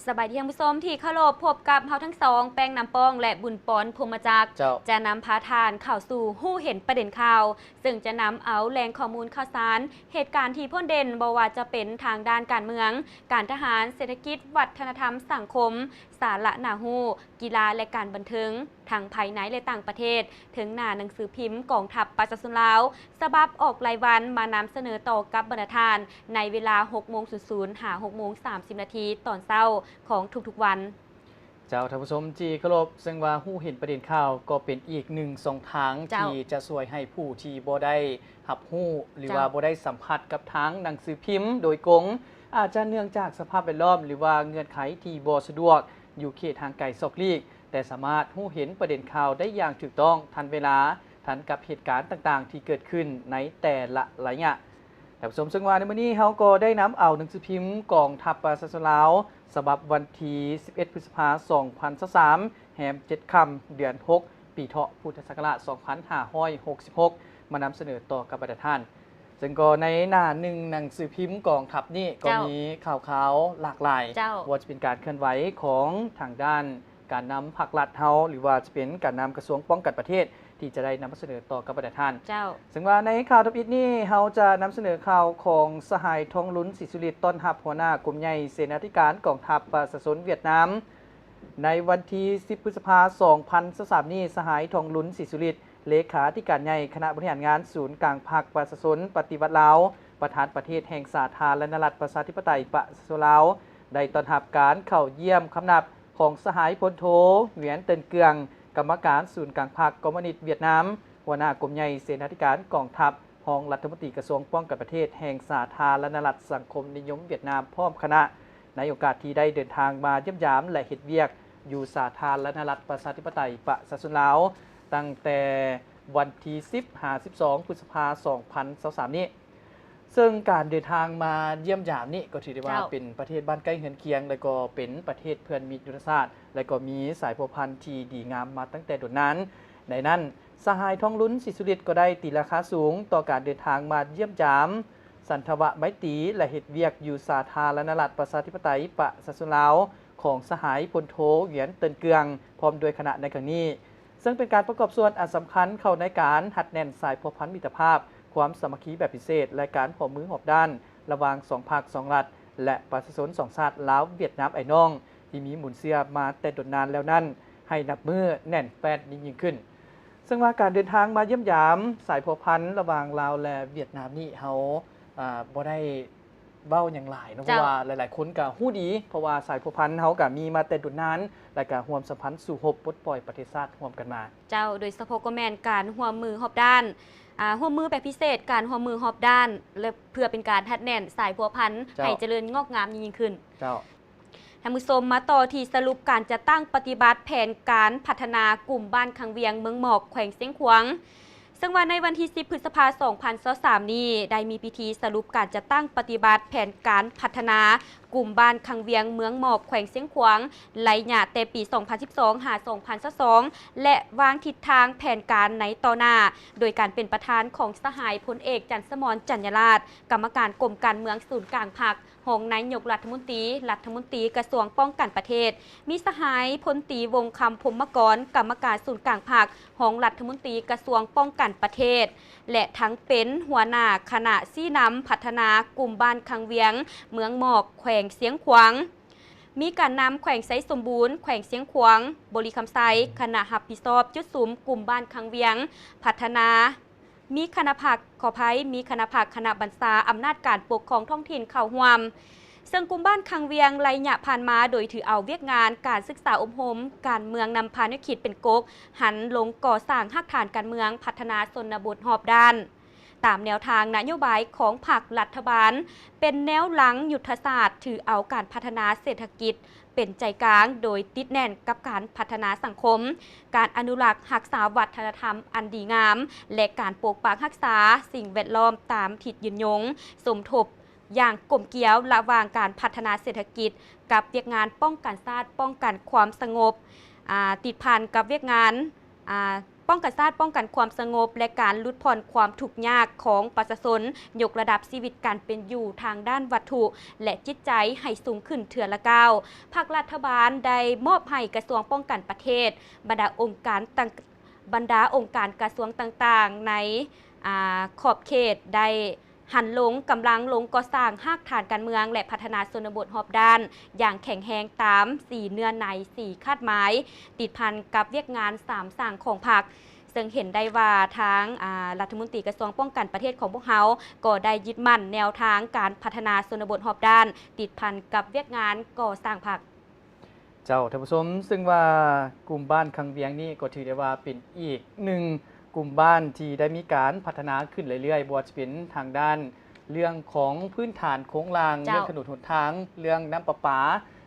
สบายดีท่านผู้ชมที่เคารพพบกับเฮาทั้งสองแป้งน้ำปองและบุญปอนพรหมจักรจะนำพาทานข่าวสู่หู้เห็นประเด็นข่าวซึ่งจะนำเอาแหล่งข้อมูลข่าวสารเหตุการณ์ที่พ้นเด่นบ่ว่าจะเป็นทางด้านการเมืองการทหารเศรษฐกิจวัฒนธรรมสังคมสาระน่าฮู้กีฬาและการบันเทิงทางภายในและต่างประเทศถึงหน้าหนังสือพิมพ์กองทัพประชาชนลาวฉบับออกรายวันมานำเสนอต่อกับบรรณาธิการในเวลา 6:00 หา 6:30 นาทีตอนเช้าของทุกๆวันเจ้าท่านผู้ชมที่เคารพซึ่งว่าหู้เห็นประเด็นข่าวก็เป็นอีกหนึ่งช่องทางที่จะช่วยให้ผู้ที่บ่ได้รับรู้หรือว่าบ่ได้สัมผัสกับทางหนังสือพิมพ์โดยกงอาจจะเนื่องจากสภาพแวดล้อมหรือว่าเงื่อนไขที่บ่สะดวกอยู่เขตทางไกลซอกลีกแต่สามารถหู้เห็นประเด็นข่าวได้อย่างถูกต้องทันเวลาทันกับเหตุการณ์ต่างๆที่เกิดขึ้นในแต่ละระยะท่านผู้ชมซึ่งว่าในมื้อนี้เฮาก็ได้นำเอาหนังสือพิมพ์กองทัพประชาชนลาวฉบับวันที่11 พฤษภาคม 2023 แรม 7 ค่ำ เดือน 6 ปีเถาะพุทธศักราช 2566 มานำเสนอต่อกับบรรดาท่านซึ่งก็ในหน้าหนึ่งหนังสือพิมพ์กองทัพนี่ก็มีข่าวหลากหลายว่าจะเป็นการเคลื่อนไหวของทางด้านการนำพรรครัฐเฮาหรือว่าจะเป็นการนำกระทรวงป้องกันประเทศที่จะได้นำเสนอต่อกับบรรดาท่านซึ่งว่าในข่าวทัพอิฐนี้เราจะนำเสนอข่าวของสหายทองลุ้นศรีสุริตต้นหับหัวหน้ากลุ่มใหญ่เสนาธิการกองทัพประชาชนเวียดนามในวันที่ 10 พฤษภาคม 2023 นี้สหายทองลุ้นศรีสุริตเลขาธิการใหญ่คณะบริหารงานศูนย์กลางพรรคประชาชนปฏิวัติลาวประธานประเทศแห่งสาธารณรัฐประชาธิปไตยประชาชนลาวได้ต้อนรับการเข้าเยี่ยมคำนับของสหายพลโทเหวียนเตินเกืองกรรมการศูนย์กลางพรรคคอมมิวนิสต์เวียดนามหัวหน้ากลุ่มใหญ่เสนาธิการกองทัพรองรัฐมนตรีกระทรวงป้องกันประเทศแห่งสาธารณรัฐสังคมนิยมเวียดนามพร้อมคณะในโอกาสที่ได้เดินทางมาเยี่ยมยามและเฮ็ดเวียกอยู่สาธารณรัฐประชาธิปไตยประชาชนลาวตั้งแต่วันที่10-12 พฤษภาคม 2023 นี้ซึ่งการเดินทางมาเยี่ยมยามนี่ก็ถือได้ว่าเป็นประเทศบ้านใกล้เฮือนเคียงและก็เป็นประเทศเพื่อนมิตรยุทธศาสตร์และก็มีสายพัวพันธุ์ที่ดีงามมาตั้งแต่โดนนั้นในนั้นสหายทองลุ้นศรีสุริตก็ได้ตีราคาสูงต่อการเดินทางมาเยี่ยมยามสันทวะไมตรีและเฮ็ดเวียกอยู่สาธารณรัฐประชาธิปไตยประชาชนลาวของสหายพลโทเหวียนเตินเกืองพร้อมโดยคณะในครั้งนี้ซึ่งเป็นการประกอบส่วนอันสำคัญเข้าในการหัดแน่นสายพัวพันธุ์มิตรภาพความสามัคคีแบบพิเศษและการร่วมมือรอบด้านระหว่าง2ภาค2รัฐและประชาชน2ชาติลาวเวียดนามไอ้น้องที่มีหมุนเสียมาแต่ดนนานแล้วนั้นให้นับมือแน่นแฟ้นยิ่งขึ้นซึ่งว่าการเดินทางมาเยี่ยมยามสายพัวพันธุ์ระหว่างลาวและเวียดนามนี่เฮาบ่ได้เว้าอย่างหลายเนาะเพราะว่าหลายๆคนก็ฮู้ดีเพราะว่าสายพัวพันธุ์เฮาก็มีมาแต่ดนนานและก็ร่วมสัมพันธ์สู่รบปลดปล่อยประเทศชาติร่วมกันมาเจ้าโดยเฉพาะก็แม่นการร่วมมือรอบด้านร่วมมือแบบพิเศษการร่วมมือรอบด้านและเพื่อเป็นการทัดแน่นสายพัวพันธุ์ให้เจริญงอกงามยิ่งขึ้นเจ้าท่านผู้ชมมาต่อที่สรุปการจะตั้งปฏิบัติแผนการพัฒนากลุ่มบ้านคังเวียงเมืองหมอกแขวงเสียงขวางซึ่งวันในวันที่ 10 พฤษภาคม 2023 นี้ได้มีพิธีสรุปการจะตั้งปฏิบัติแผนการพัฒนากลุ่มบ้านคังเวียงเมืองหมอกแขวงเสียงขวางระยะแต่ปี 2012 หา 2022 และวางทิศทางแผนการในต่อหน้าโดยการเป็นประธานของสหายพลเอกจันทร์สมรจันยราชกรรมการกรมการเมืองศูนย์กลางพรรครองนายกรัฐมนตรีกระทรวงป้องกันประเทศมีสหายพลตรีวงคำพรหมกรกรรมการศูนย์กลางพรรครองรัฐมนตรีกระทรวงป้องกันประเทศและทั้งเป็นหัวหน้าคณะชี้นำพัฒนากลุ่มบ้านคังเวียงเมืองหมอกแขวงเสียงขวางมีการนำแขวงไซสมบูรณ์แขวงเสียงขวางบริคำไซคณะหับผิดชอบจุดสุมกลุ่มบ้านคังเวียงพัฒนามีคณะผักขอภัยมีคณะผักคณะบรรษาอำนาจการปกครองท้องถิ่นเข้าร่วมซึ่งกลุ่มบ้านคังเวียงระยะผ่านมาโดยถือเอาเวียกงานการศึกษาอบรมการเมืองนำพาณิชย์เป็นก๊กหันลงก่อสร้างหักฐานการเมืองพัฒนาชนบทหอบด้านตามแนวทางนโยบายของพรรครัฐบาลเป็นแนวหลังยุทธศาสตร์ถือเอาการพัฒนาเศรษฐกิจเป็นใจกลางโดยติดแน่นกับการพัฒนาสังคมการอนุรักษ์รักษาวัฒนธรรมอันดีงามและการปกปักรักษาสิ่งแวดล้อมตามทิศยืนยงสมทบอย่างกลมเกลียวระหว่างการพัฒนาเศรษฐกิจกับเวียกงานป้องกันชาติป้องกันความสงบติดพันกับเวียกงาน ป้องกันชาติป้องกันความสงบและการลดผ่อนความทุกข์ยากของประชาชนยกระดับชีวิตการเป็นอยู่ทางด้านวัตถุและจิตใจให้สูงขึ้นเทื่อละก้าวภาครัฐบาลได้มอบให้กระทรวงป้องกันประเทศบรรดาองค์การกระทรวงต่างๆในขอบเขตได้หันลงกำลังลงก่อสร้างหากฐานการเมืองและพัฒนาชนบทรอบด้านอย่างแข็งแรงตาม4เนื้อใน4คาดหมายติดพันกับเวียกงาน3สั่งของพรรคซึ่งเห็นได้ว่าทางรัฐมนตรีกระทรวงป้องกันประเทศของพวกเขาก็ได้ยึดมั่นแนวทางการพัฒนาชนบทรอบด้านติดพันกับเวียกงานก่อสร้างพรรคเจ้าท่านผู้ชมซึ่งว่ากลุ่มบ้านคังเวียงนี่ก็ถือได้ว่าเป็นอีกหนึ่งกลุ่มบ้านที่ได้มีการพัฒนาขึ้นเรื่อยๆบ่ว่าจะเป็นทางด้านเรื่องของพื้นฐานโครงลางเรื่องถนนหนทางเรื่องน้ำประปา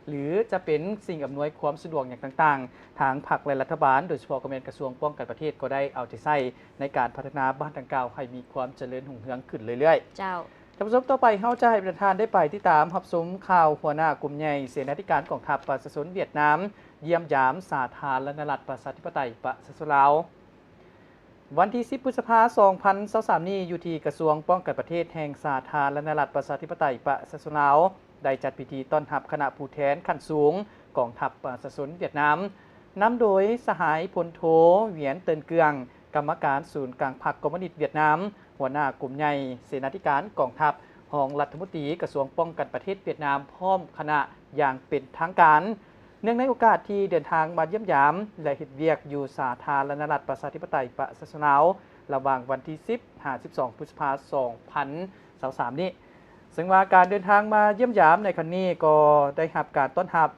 หรือจะเป็นสิ่งอำนวยความสะดวกอย่างต่างๆทางพรรคและรัฐบาลโดยเฉพาะกระทรวงป้องกันประเทศก็ได้เอาใจใส่ในการพัฒนาบ้านดังกล่าวให้มีความเจริญรุ่งเรืองขึ้นเรื่อยๆเจ้าท่านผู้ชมต่อไปเฮาจะให้ประธานได้ไปที่ตามรับชมข่าวหัวหน้ากลุ่มใหญ่เสนาธิการกองทัพประชาชนเวียดนามเยี่ยมยามสาธารณรัฐประชาธิปไตยประชาชนลาววันที่ 10 พฤษภาคม 2023 นี้อยู่ที่กระทรวงป้องกันประเทศแห่งสาธารณรัฐประชาธิปไตยประชาชนลาวได้จัดพิธีต้อนรับคณะผู้แทนขั้นสูงกองทัพประชาชนเวียดนามนำโดยสหายพลโทเหวียนเตินเกืองกรรมการศูนย์กลางพรรคคอมมิวนิสต์เวียดนามหัวหน้ากลุ่มใหญ่เสนาธิการกองทัพรองรัฐมนตรีกระทรวงป้องกันประเทศเวียดนามพร้อมคณะอย่างเป็นทางการเนื่องในโอกาสที่เดินทางมาเยี่ยมยามและเฮ็ดเวียกอยู่สาธารณรัฐประชาธิปไตยประชาชนลาวระหว่างวันที่ 10-12 พฤษภาคม 2023 นี้ซึ่งว่าการเดินทางมาเยี่ยมยามในครั้งนี้ก็ได้รับการต้อนรับ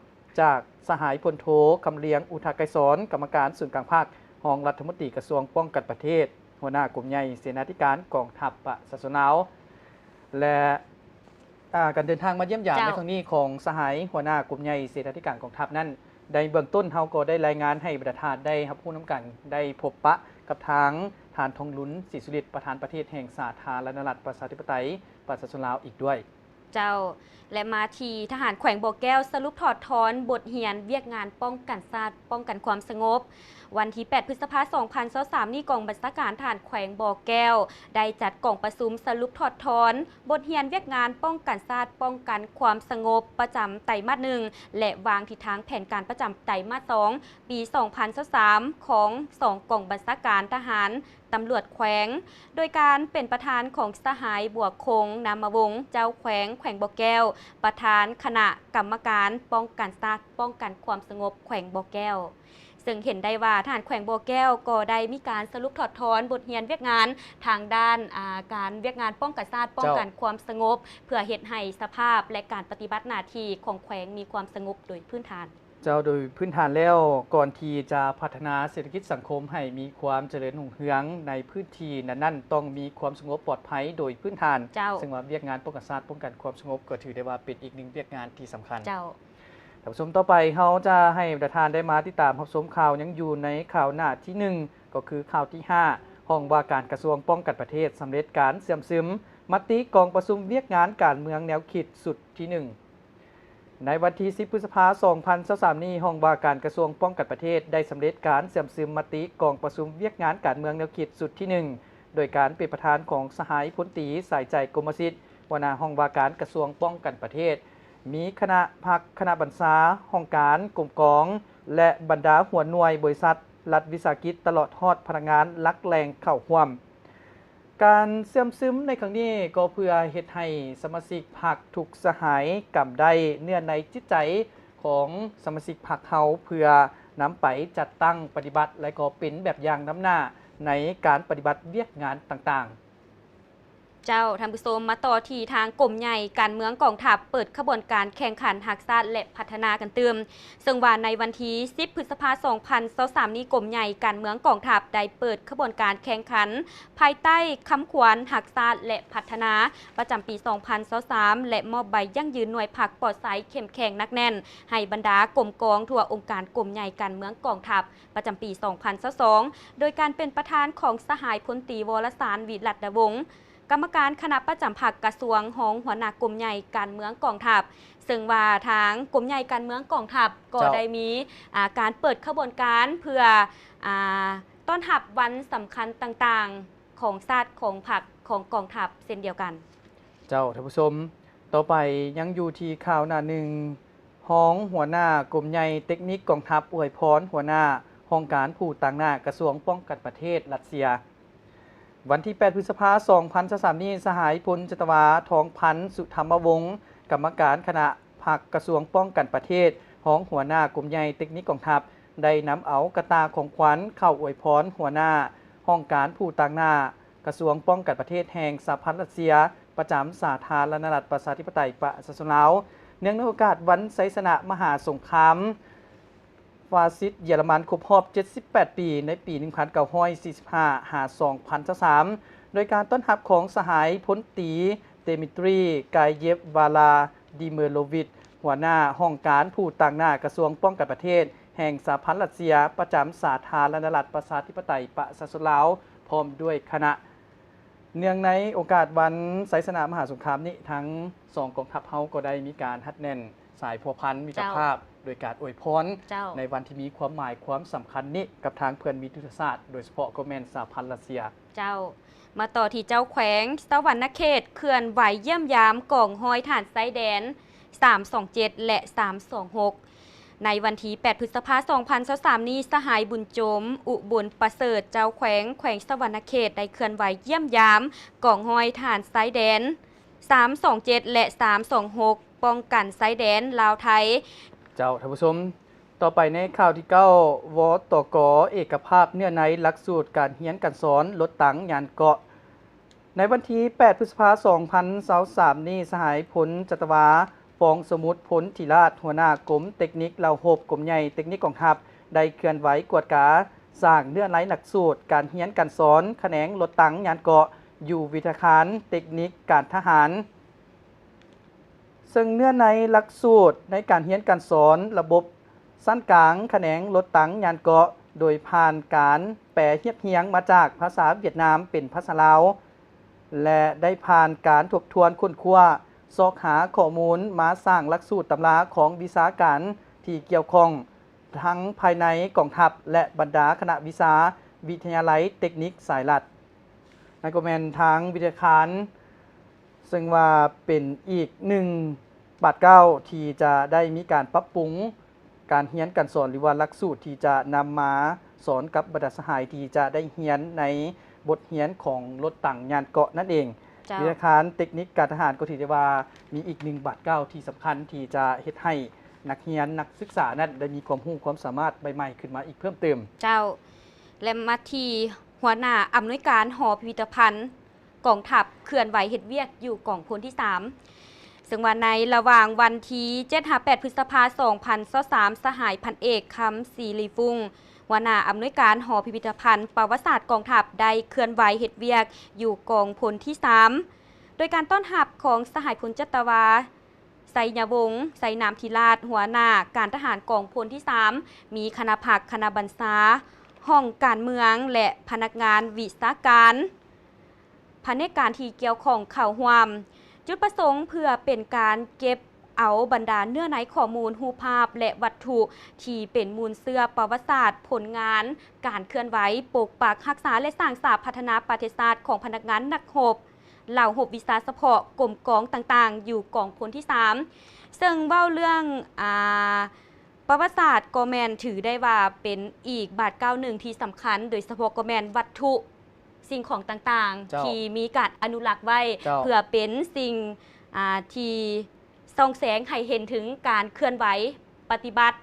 จากสหายพลโทคำเลียงอุทาไกรสอนกรรมการศูนย์กลางภาครองรัฐมนตรีกระทรวงป้องกันประเทศหัวหน้ากลุ่มใหญ่เสนาธิการกองทัพประชาชนลาวและการเดินทางมาเยี่ยมยามในครั้งนี้ของสหายหัวหน้ากลุ่มใหญ่เสนาธิการกองทัพนั้นในเบื้องต้นเฮาก็ได้รายงานให้ประธานได้รับผู้นำกันได้พบปะกับทางฐานทองหลุนศรีสุริตประธานประเทศแห่งสาธารณรัฐประชาธิปไตยประชาชนลาวอีกด้วยเจ้าและมาทีทหารแขวงบ่อแก้วสรุปถอดถอนบทเรียนเวียกงานป้องกันชาติป้องกันความสงบวันที่ 8 พฤษภาคม 2023 นี้กองบัญชาการทหารแขวงบ่อแก้วได้จัดกล่องประชุมสรุปถอดถอนบทเรียนเวียกงานป้องกันชาติป้องกันความสงบประจำไตรมาส 1และวางทิศทางแผนการประจำไตรมาส 2 ปี 2023 ของ2กองบัญชาการทหารตำรวจแขวงโดยการเป็นประธานของสหายบัวคงนามวงศ์เจ้าแขวงบ่อแก้วประธานคณะกรรมการป้องกันชาติป้องกันความสงบแขวงบ่อแก้วซึ่งเห็นได้ว่าทหารแขวงบ่อแก้วก็ได้มีการสรุปถอดถอนบทเรียนเวียกงานทางด้านการเวียกงานป้องกันชาติป้องกันความสงบเพื่อเฮ็ดให้สภาพและการปฏิบัติหน้าที่ของแขวงมีความสงบโดยพื้นฐานเจ้าโดยพื้นฐานแล้วก่อนที่จะพัฒนาเศรษฐกิจสังคมให้มีความเจริญรุ่งเรืองในพื้นที่นั้นต้องมีความสงบปลอดภัยโดยพื้นฐานซึ่งว่าเวียกงานป้องกันชาติป้องกันความสงบก็ถือได้ว่าเป็นอีกหนึ่งเวียกงานที่สำคัญท่านผู้ชมต่อไปเขาจะให้ประธานได้มาติดตามรับชมข่าวยังอยู่ในข่าวหน้าที่ 1ก็คือข่าวที่ 5ห้องว่าการกระทรวงป้องกันประเทศสำเร็จการเสื่อมซึมมติกองประชุมเวียกงานการเมืองแนวคิดสุดที่ 1ในวันที่ 10 พฤษภาคม 2023 นี้ห้องว่าการกระทรวงป้องกันประเทศได้สำเร็จการเสื่อมซึมมติกองประชุมเวียกงานการเมืองแนวคิดสุดที่ 1โดยการเป็นประธานของสหายพลตรีสายใจกรมสิทธิ์หัวหน้าห้องว่าการกระทรวงป้องกันประเทศมีคณะพักคณะบรรษาห้องการกรมกองและบรรดาหัวหน่วยบริษัทรัฐวิสาหกิจตลอดทอดพนักงานลักแรงเข้าร่วมการเสื่อมซึมในครั้งนี้ก็เพื่อเฮ็ดให้สมาชิกพรรคทุกสหายกำได้เนื่อในจิตใจของสมาชิกพรรคเฮาเพื่อนำไปจัดตั้งปฏิบัติและก็เป็นแบบอย่างนำหน้าในการปฏิบัติเวียกงานต่างๆเจ้าท่านผู้ชมมาต่อที่ทางกรมใหญ่การเมืองกองทัพเปิดขบวนการแข่งขันหักษาและพัฒนากันเติมซึ่งว่าในวันที่ 10 พฤษภาคม 2023 นี้กรมใหญ่การเมืองกองทัพได้เปิดขบวนการแข่งขันภายใต้คำขวัญหักษาและพัฒนาประจำปี 2023 และมอบใบยั่งยืนหน่วยผักปลอดสายเข้มแข็งนักแน่นให้บรรดากรมกองทั่วองค์การกรมใหญ่การเมืองกองทัพประจำปี 2022 โดยการเป็นประธานของสหายพลตรีวรสารวิรัตวงศ์กรรมการคณะประจำพรรคกระทรวงของหัวหน้ากรมใหญ่การเมืองกองทัพซึ่งว่าทางกรมใหญ่การเมืองกองทัพก็ได้มีการเปิดขบวนการเพื่อ ต้อนรับวันสำคัญต่างๆของชาติของพรรคของกองทัพเช่นเดียวกันเจ้าท่านผู้ชมต่อไปยังอยู่ที่ข่าวหน้าหนึ่งห้องหัวหน้ากรมใหญ่เทคนิคกองทัพอวยพรหัวหน้าห้องการผู้ต่างหน้ากระทรวงป้องกันประเทศรัสเซียวันที่ 8 พฤษภาคม 2023 นี้สหายพลจตวาทองพันธ์สุธรรมวงศ์กรรมการคณะพรรคกระทรวงป้องกันประเทศห้องหัวหน้ากรมใหญ่เทคนิคกองทัพได้นำเอากระตาของขวัญเข้าอวยพรหัวหน้าห้องการผู้ต่างหน้ากระทรวงป้องกันประเทศแห่งสหพันธ์รัสเซียประจำสาธารณรัฐประชาธิปไตยประชาชนลาวเนื่องในโอกาสวันไซสนะมหาสงครามฟาซิสต์เยอรมันครบรอบ 78 ปีในปี 1945 หา 2023 โดยการต้อนรับของสหายพลตรีเดมิตรีกายเยฟวาลาดิเมโลวิชหัวหน้าห้องการผู้ต่างหน้ากระทรวงป้องกันประเทศแห่งสหพันธ์รัสเซียประจำสาธารณรัฐประชาธิปไตยประชาชนลาวพร้อมด้วยคณะเนื่องในโอกาสวันไซสนะมหาสงครามนี้ทั้งสองกองทัพเฮาก็ได้มีการฮัดแน่นสายพัวพันมิตรภาพโดยการอวยพรในวันที่มีความหมายความสำคัญนี้กับทางเพื่อนมิตรยุทธศาสตร์โดยเฉพาะก็แม่นสหพันธ์รัสเซียเจ้ามาต่อที่เจ้าแขวงสวรรณเขตเขื่อนไหวเยี่ยมยามกองห้อยฐานไซแดน 327 และ 326 ในวันที่ 8 พฤษภาคม 2023 นี้สหายบุญโจมอุบลประเสริฐเจ้าแขวงสวรรณเขตได้เคลื่อนไหวเยี่ยมยามกองห้อยฐานไซแดน 327 และ 326 ป้องกันไซแดนลาวไทยเจ้าท่านผู้ชมต่อไปในข่าวที่ 9 วตก.เอกภาพเนื้อในหลักสูตรการเรียนการสอนรถถังยานเกาะในวันที่ 8 พฤษภาคม 2023 นี้สหายพลจตวาฟองสมุทรพลธิราชหัวหน้ากรมเทคนิคเหล่าหบกรมใหญ่เทคนิคกองทัพได้เคลื่อนไหวกวดกาสร้างเนื้อในหลักสูตรการเรียนการสอนแขนงรถถังยานเกาะอยู่วิทยาคารเทคนิคการทหารซึ่งเนื้อในหลักสูตรในการเรียนการสอนระบบสั้นกลางแขนงรถถังยานเกาะโดยผ่านการแปลเรียงมาจากภาษาเวียดนามเป็นภาษาลาวและได้ผ่านการทบทวนค้นคว้าซอกหาข้อมูลมาสร้างหลักสูตรตำราของวิชาการที่เกี่ยวข้องทั้งภายในกองทัพและบรรดาคณะวิชาวิทยาลัยเทคนิคสายลัดนั่นก็แม่นทางวิทยาการซึ่งว่าเป็นอีกหนึ่งบาทเก้าที่จะได้มีการปรับปรุงการเรียนการสอนหรือว่าหลักสูตรที่จะนำมาสอนกับบรรดาสหายที่จะได้เรียนในบทเรียนของรถถังยานเกาะนั่นเองวิทยาการเทคนิคการทหารก็ถือได้ว่ามีอีกหนึ่งบาทเก้าที่สำคัญที่จะเฮ็ดให้นักเรียนนักศึกษานั้นได้มีความรู้ความสามารถใหม่ๆขึ้นมาอีกเพิ่มเติมเจ้าและมาที่หัวหน้าอำนวยการหอพิพิธภัณฑ์กองทัพเคลื่อนไหวเฮ็ดเวียกอยู่กองพลที่ 3ซึ่งวันในระหว่างวันที่7-8 พฤษภาคม 2023 สหายพันเอกคำศรีลีฟุงหัวหน้าอำนวยการหอพิพิธภัณฑ์ประวัติศาสตร์กองทัพได้เคลื่อนไหวเฮ็ดเวียกอยู่กองพลที่ 3โดยการต้อนรับของสหายพลจัตวาไสยวงศ์ไสนามธิราชหัวหน้าการทหารกองพลที่ 3มีคณะผักคณะบรรษาห้องการเมืองและพนักงานวิชาการแผนกการที่เกี่ยวข้องเข้าร่วมจุดประสงค์เพื่อเป็นการเก็บเอาบรรดาเนื้อในข้อมูลรูปภาพและวัตถุที่เป็นมูลเสื้อประวัติศาสตร์ผลงานการเคลื่อนไหวปกปักรักษาและสร้างสรรค์พัฒนาประวัติศาสตร์ของพนักงานนักรบเหล่าหบวิชาเฉพาะกรมกองต่างๆอยู่กองพลที่ 3ซึ่งเว้าเรื่องประวัติศาสตร์ก็แมนถือได้ว่าเป็นอีกบาทเก้าหนึ่งที่สำคัญโดยเฉพาะก็แมนวัตถุสิ่งของต่างๆที่มีการอนุรักษ์ไว้เพื่อเป็นสิ่งที่ส่องแสงให้เห็นถึงการเคลื่อนไหวปฏิบัติ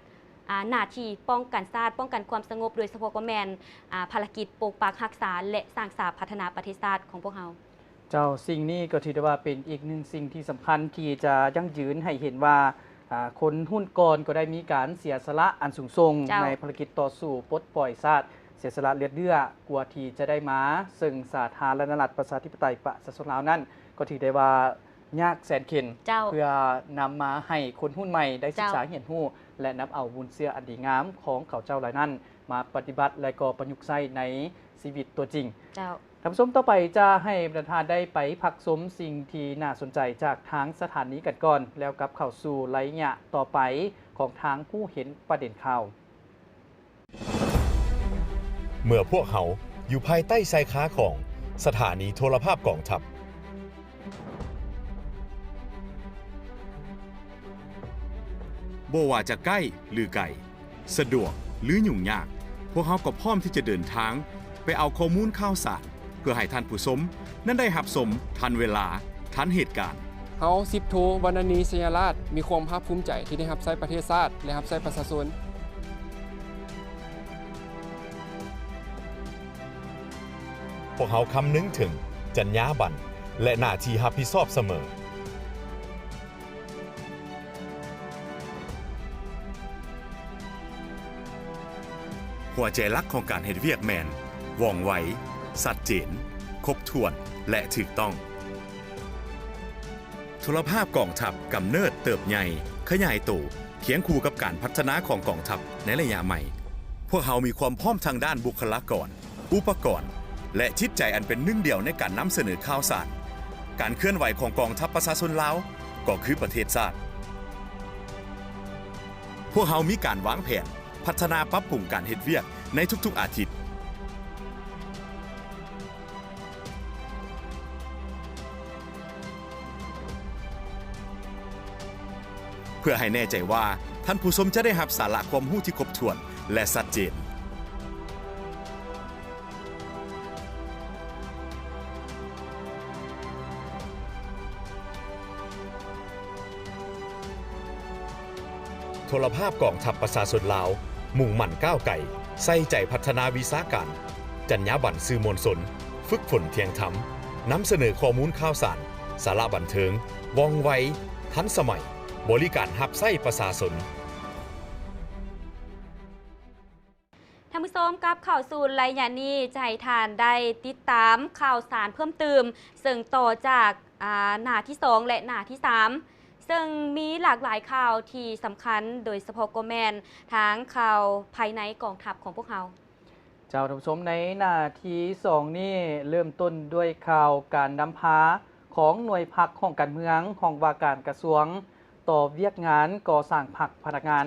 หน้าที่ป้องกันชาติป้องกันความสงบโดยเฉพาะก็แมนภารกิจปกปักรักษาและสร้างสรรค์พัฒนาประเทศชาติของพวกเราเจ้าสิ่งนี้ก็ถือได้ว่าเป็นอีกหนึ่งสิ่งที่สำคัญที่จะยั่งยืนให้เห็นว่าคนหุ้นก่อนก็ได้มีการเสียสละอันสูงส่งในภารกิจต่อสู้ปลดปล่อยชาติเสียสละเลือดเนื้อกว่าที่จะได้มาซึ่งสาธารณรัฐประชาธิปไตยประชาชนลาวนั้นก็ถือได้ว่ายากแสนเข็ญเพื่อนำมาให้คนหุ้นใหม่ได้ศึกษาเรียนรู้และนำเอาบุญเสื้ออันดีงามของเขาเจ้าหลายนั้นมาปฏิบัติและก็ประยุกต์ใช้ในชีวิตตัวจริงท่านผู้ชมต่อไปจะให้ประธานได้ไปพักชมสิ่งที่น่าสนใจจากทางสถานีกันก่อนแล้วกลับเข้าสู่ไลฟ์เนี่ยต่อไปของทางผู้เห็นประเด็นข่าว เมื่อพวกเขาอยู่ภายใต้ชายคาของสถานีโทรภาพกองทัพบ่ว่าจะใกล้หรือไกลสะดวกหรือยุ่งยากพวกเขาก็พร้อมที่จะเดินทางไปเอาข้อมูลข่าวสารเพื่อให้ท่านผู้ชมนั้นได้รับชมทันเวลาทันเหตุการณ์เฮาสิบโทวรรณนีสยราชมีความภาคภูมิใจที่ได้รับใช้ประเทศชาติและรับใช้ประชาชนพวกเขาคำนึงถึงจรรยาบรรณและหน้าที่รับผิดชอบเสมอหัวใจหลักของการเฮ็ดเวียกแมนว่องไวชัดเจนครบถ้วนและถูกต้องโทรภาพกองทัพกำเนิดเติบใหญ่ขยายตัวเคียงคู่กับการพัฒนาของกองทัพในระยะใหม่พวกเขามีความพร้อมทางด้านบุคลากรอุปกรณ์และจิตใจอันเป็นหนึ่งเดียวในการนำเสนอข่าวสารการเคลื่อนไหวของกองทัพประชาชนลาวก็คือประเทศชาติพวกเขามีการวางแผนพัฒนาปรับปรุงการเฮ็ดเวียกในทุกๆอาทิตย์เพื่อให้แน่ใจว่าท่านผู้ชมจะได้รับสาระความรู้ที่ครบถ้วนและชัดเจนโทรภาพกองทัพประชาชนลาวมุ่งมั่นก้าวไกลใส่ใจพัฒนาวิชาการจรรยาบรรณสื่อมวลชนฝึกฝนเที่ยงธรรมนำเสนอข้อมูลข่าวสารสาระบันเทิงว่องไวทันสมัยบริการรับใช้ประชาชนท่านผู้ชมกับข่าวสูนรายงานนี้จะให้ทานได้ติดตามข่าวสารเพิ่มเติมซึ่งต่อจากหน้าที่ 2 และหน้าที่ 3 ซึ่งมีหลากหลายข่าวที่สำคัญโดยเฉพาะก็แมนทั้งข่าวภายในกองทัพของพวกเขาเจ้าท่านผู้ชมในหน้าที่ 2 นี่เริ่มต้นด้วยข่าวการนำพาของหน่วยพักของการเมืองของว่าการกระทรวงต่อเวียกงานก่อสร้างพักพนักงาน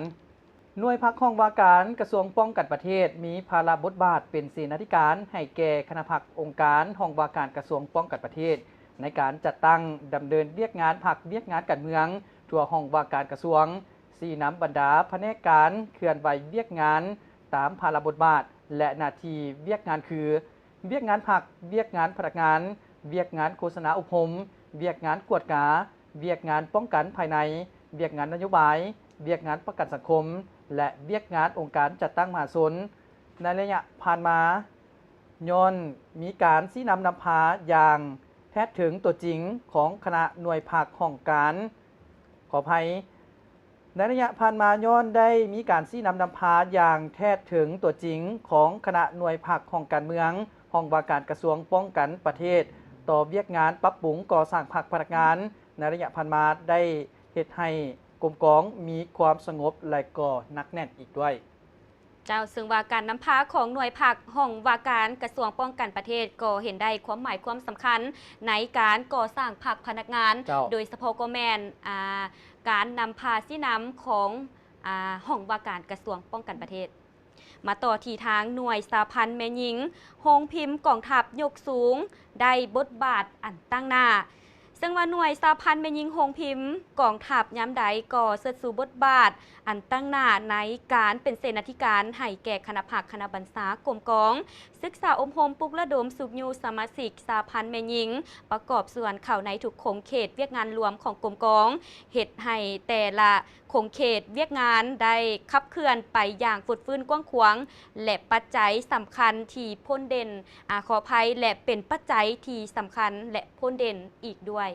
หน่วยพักของว่าการกระทรวงป้องกันประเทศมีภาระบทบาทเป็นเสนาธิการให้แก่คณะพักองค์การของว่าการกระทรวงป้องกันประเทศในการจัดตั้งดำเนินเวียกงานพักเวียกงานการเมืองทั่วห้องว่าการกระทรวงสีน้ำบรรดาแผนกการเคลื่อนไหวเวียกงานตามภาระบทบาทและหน้าที่เวียกงานคือเวียกงานพักเวียกงานพนักงานเวียกงานโฆษณาอบรมเวียกงานกวดกาเวียกงานป้องกันภายในเวียกงานนโยบายเวียกงานประกันสังคมและเวียกงานองค์การจัดตั้งมหาชนในระยะผ่านมาย้อนมีการชี้นำนำพาอย่างแท้ถึงตัวจริงของคณะหน่วยภาคของการขออภัยในระยะผ่านมาย้อนได้มีการชี้นำนำพาอย่างแท้ถึงตัวจริงของคณะหน่วยภาคของการเมืองห้องว่าการกระทรวงป้องกันประเทศต่อเวียกงานปรับปรุงก่อสร้างภาคพนักงานในระยะผ่านมาได้เฮ็ดให้กรมกองมีความสงบและก็นักแน่นอีกด้วยเจ้าซึ่งว่าการนำพาของหน่วยผักห้องว่าการกระทรวงป้องกันประเทศก็เห็นได้ความหมายความสำคัญในการก่อสร้างผักพนักงานโดยเฉพาะก็แมนการนำพาซี่น้ำของห้องว่าการกระทรวงป้องกันประเทศมาต่อที่ทางหน่วยสาพันธ์แม่หญิงโฮงพิมพ์กองทัพยกสูงได้บทบาทอันตั้งหน้าซึ่งว่าหน่วยสาพันธ์แม่หญิงโฮงพิมพ์กองทัพย้ำใดก่อเสด็จสู่บทบาทอันตั้งหน้าในการเป็นเสนาธิการให้แก่คณะผักคณะบรรษากรมกองศึกษาอบรมปลุกระดมสุบยูสมาชิกสาพันธ์แม่หญิงประกอบส่วนเข้าในทุกโครงเขตเวียกงานรวมของกรมกองเฮ็ดให้แต่ละโครงเขตเวียกงานได้ขับเคลื่อนไปอย่างฟุดฟื้นกว้างขวางและปัจจัยสำคัญที่พ้นเด่นขออภัยและเป็นปัจจัยที่สำคัญและพ้นเด่นอีกด้วย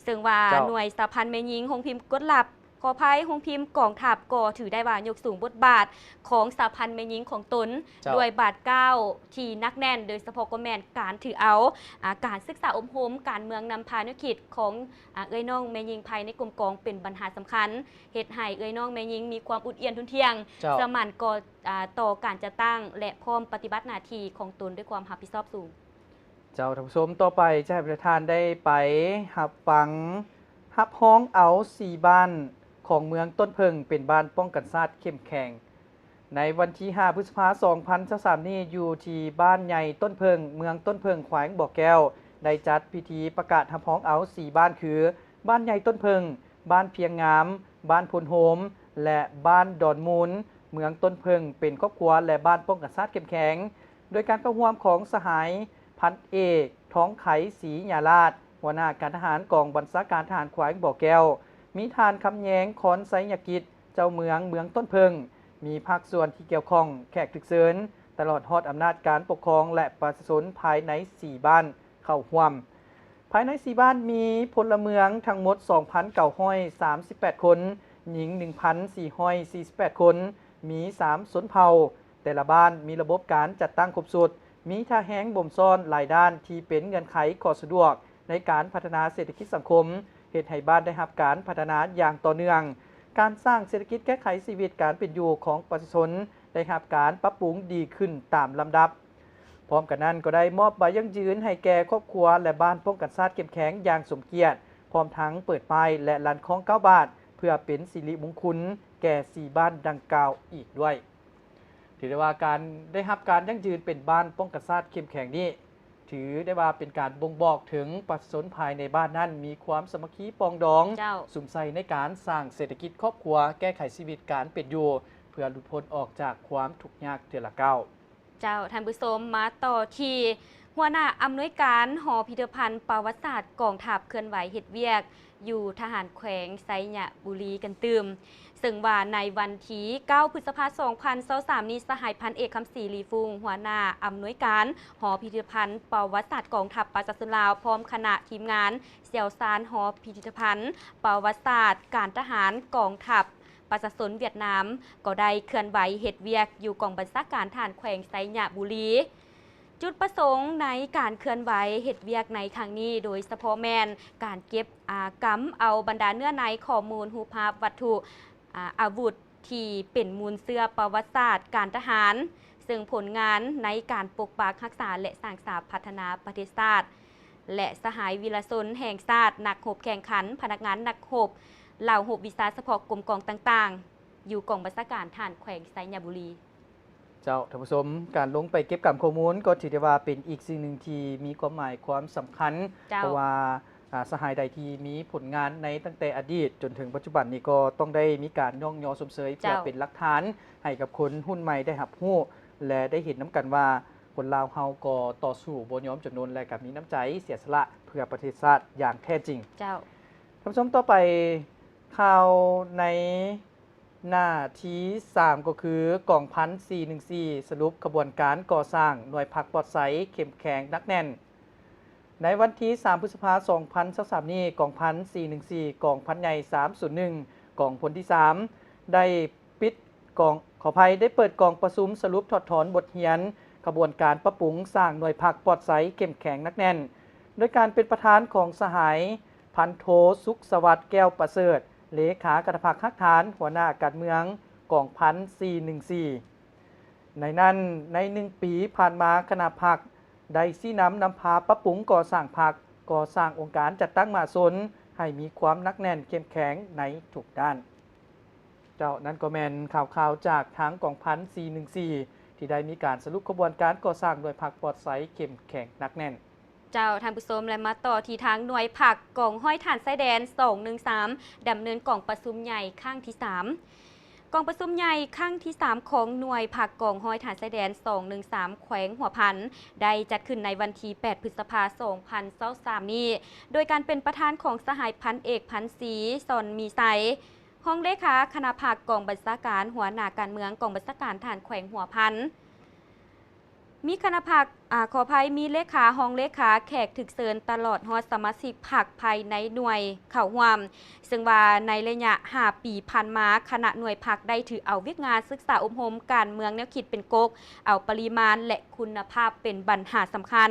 ซึ่งว่าหน่วยสาพันธ์แม่หญิงโฮงพิมพ์กดลับขออภัยโฮงพิมพ์กองทัพก็ถือได้ว่ายกสูงบทบาทของสาพันธ์แม่หญิงของตนด้วยบาทเก้าที่นักแน่นโดยเฉพาะก็แมนการถือเอาการศึกษาอบรมการเมืองนำพานุกิจของเอ้ยน้องแม่หญิงภายในกรมกองเป็นปัญหาสำคัญเหตุให้เอ้ยน้องแม่หญิงมีความอุดเอียนทุนเทียงสมันก่อต่อการจะตั้งและพร้อมปฏิบัติหน้าที่ของตนด้วยความรับผิดชอบสูงเจ้าท่านผู้ชมต่อไปจะให้ประธานได้ไปหับฟังหับห้องเอา4บ้านของเมืองต้นเพิงเป็นบ้านป้องกันชาติเข้มแข็ง ในวันที่ 5 พฤษภาคม 2023 นี้อยู่ที่บ้านใหญ่ต้นเพิงเมืองต้นเพิงแขวงบ่อแก้วได้จัดพิธีประกาศรับรองเอา 4 บ้านคือ บ้านใหญ่ต้นเพิง บ้านเพียงงาม บ้านพลโฮม และบ้านดอนมูล เมืองต้นเพิงเป็นครอบครัวและบ้านป้องกันชาติเข้มแข็ง โดยการเข้าร่วมของสหายพันเอกท้องไขศรีญาลาดหัวหน้าการทหารกองบัญชาการทหารแขวงบ่อแก้ว มีทานคำแย้งคอนไซยกิจเจ้าเมืองต้นเพิง มีภาคส่วนที่เกี่ยวข้องแขกถึกเซินตลอดฮอดอำนาจการปกครองและประชาชนภายใน 4 บ้านเข้าร่วม ภายใน 4 บ้านมีพลเมืองทั้งหมด 2,938 คน หญิง 1,448 คน มี 3 ชนเผ่า แต่ละบ้านมีระบบการจัดตั้งครบสุด มีท่าแห้งบ่มซ่อนหลายด้านที่เป็นเงื่อนไขข้อสะดวกในการพัฒนาเศรษฐกิจสังคมเฮ็ดให้บ้านได้รับการพัฒนาอย่างต่อเนื่อง การสร้างเศรษฐกิจแก้ไขชีวิตการเป็นอยู่ของประชาชนได้รับการปรับปรุงดีขึ้นตามลำดับ พร้อมกันนั้นก็ได้มอบใบยั่งยืนให้แก่ครอบครัวและบ้านป้องกันชาติเข้มแข็งอย่างสมเกียรติ พร้อมทั้งเปิดป้ายและลานคลอง9 บาท เพื่อเป็นสิริมงคลแก่ 4 บ้านดังกล่าวอีกด้วย ถือได้ว่าการได้รับการยั่งยืนเป็นบ้านป้องกันชาติเข้มแข็งนี้ถือได้ว่าเป็นการบ่งบอกถึงประชาชนภายในบ้านนั้นมีความสามัคคีปองดองสุมใส่ในการสร้างเศรษฐกิจครอบครัวแก้ไขชีวิตการเป็นอยู่เพื่อหลุดพ้นออกจากความทุกข์ยากเทื่อละก้าวเจ้าท่านผู้ชมมาต่อที่หัวหน้าอำนวยการหอพิพิธภัณฑ์ประวัติศาสตร์กองทัพเคลื่อนไหวเฮ็ดเวียกอยู่ทหารแขวงไซยะบุรีกันตืมซึ่งว่าในวันที่9 พฤษภาคม 2023 นี้สหายพันเอกคำศรีลีฟุงหัวหน้าอำนวยการหอพิพิธภัณฑ์ประวัติศาสตร์กองทัพประชาชนลาวพร้อมคณะทีมงานเสี่ยวซานหอพิพิธภัณฑ์ประวัติศาสตร์การทหารกองทัพประชาชนเวียดนามก็ได้เคลื่อนไหวเฮ็ดเวียกอยู่กองบัญชาการทหารแขวงไซยะบุรีจุดประสงค์ในการเคลื่อนไหวเฮ็ดเวียกในครั้งนี้โดยเฉพาะแม่นการเก็บกำเอาบรรดาเนื้อในข้อมูลรูปภาพวัตถุอาวุธที่เป็นมูลเสื้อประวัติศาสตร์การทหารซึ่งผลงานในการปกปักรักษาและสร้างสรรค์พัฒนาประเทศชาติและสหายวีรชนแห่งชาตินักรบแข่งขันพนักงานนักรบเหล่าหบวิชาเฉพาะกรมกองต่างๆอยู่กองบัญชาการทหารแขวงไซยะบุรีเจ้าท่านผู้ชมการลงไปเก็บกำข้อมูลก็ถือได้ว่าเป็นอีกสิ่งหนึ่งที่มีความหมายความสำคัญเพราะว่าสหายใดที่มีผลงานในตั้งแต่อดีตจนถึงปัจจุบันนี้ก็ต้องได้มีการย่องยอสมเสยเพื่อเป็นหลักฐานให้กับคนรุ่นใหม่ได้รับรู้และได้เห็นน้ำกันว่าคนลาวเฮาก็ต่อสู้บ่ยอมจำนวนและกับมีน้ำใจเสียสละเพื่อประเทศชาติอย่างแท้จริงเจ้าท่านผู้ชมต่อไปข่าวในหน้าที่3ก็คือกองพัน414สรุปขบวนการก่อสร้างหน่วยพักปลอดภัยเข้มแข็งนักแน่นในวันที่3 พฤษภาคม 2023 นี้กองพัน414กองพันใหญ่301กองพลที่ 3ได้ปิดกองขออภัยได้เปิดกองประชุมสรุปถอดถอนบทเรียนขบวนการปรับปรุงสร้างหน่วยพักปลอดภัยเข้มแข็งนักแน่นโดยการเป็นประธานของสหายพันโทสุขสวัสดิ์แก้วประเสริฐเลขาคณะพักฮักฐานหัวหน้าการเมืองกองพัน414ในนั้นใน1 ปีผ่านมาคณะพักได้ชี้นำพาปรับปรุงก่อสร้างพักก่อสร้างองค์การจัดตั้งมาสนให้มีความนักแน่นเข้มแข็งในทุกด้านเจ้านั้นก็แมนข่าวจากทางกองพัน414ที่ได้มีการสรุปขบวนการก่อสร้างโดยพักปลอดภัยเข้มแข็งนักแน่นเจ้าท่านผู้ชมและมาต่อที่ทางหน่วยผักกองห้อยฐานไส้แดน213ดำเนินกองประชุมใหญ่ครั้งที่3กองประชุมใหญ่ครั้งที่3ของหน่วยผักกองห้อยฐานไส้แดน213แขวงหัวพันได้จัดขึ้นในวันที่8 พฤษภาคม 2023 นี้โดยการเป็นประธานของสหายพันเอกพันศรีสอนมีไซห้องเลขาคณะผักกองบัญชาการหัวหน้าการเมืองกองบัญชาการฐานแขวงหัวพันมีคณะผักขออภัยมีเลขาห้องเลขาแขกถึกเชิญตลอดฮอดสมาชิกผักภายในหน่วยเข้าร่วมซึ่งว่าในระยะ5 ปีผ่านมาคณะหน่วยผักได้ถือเอาวิกงานศึกษาอบรมการเมืองแนวคิดเป็นกกเอาปริมาณและคุณภาพเป็นปัญหาสำคัญ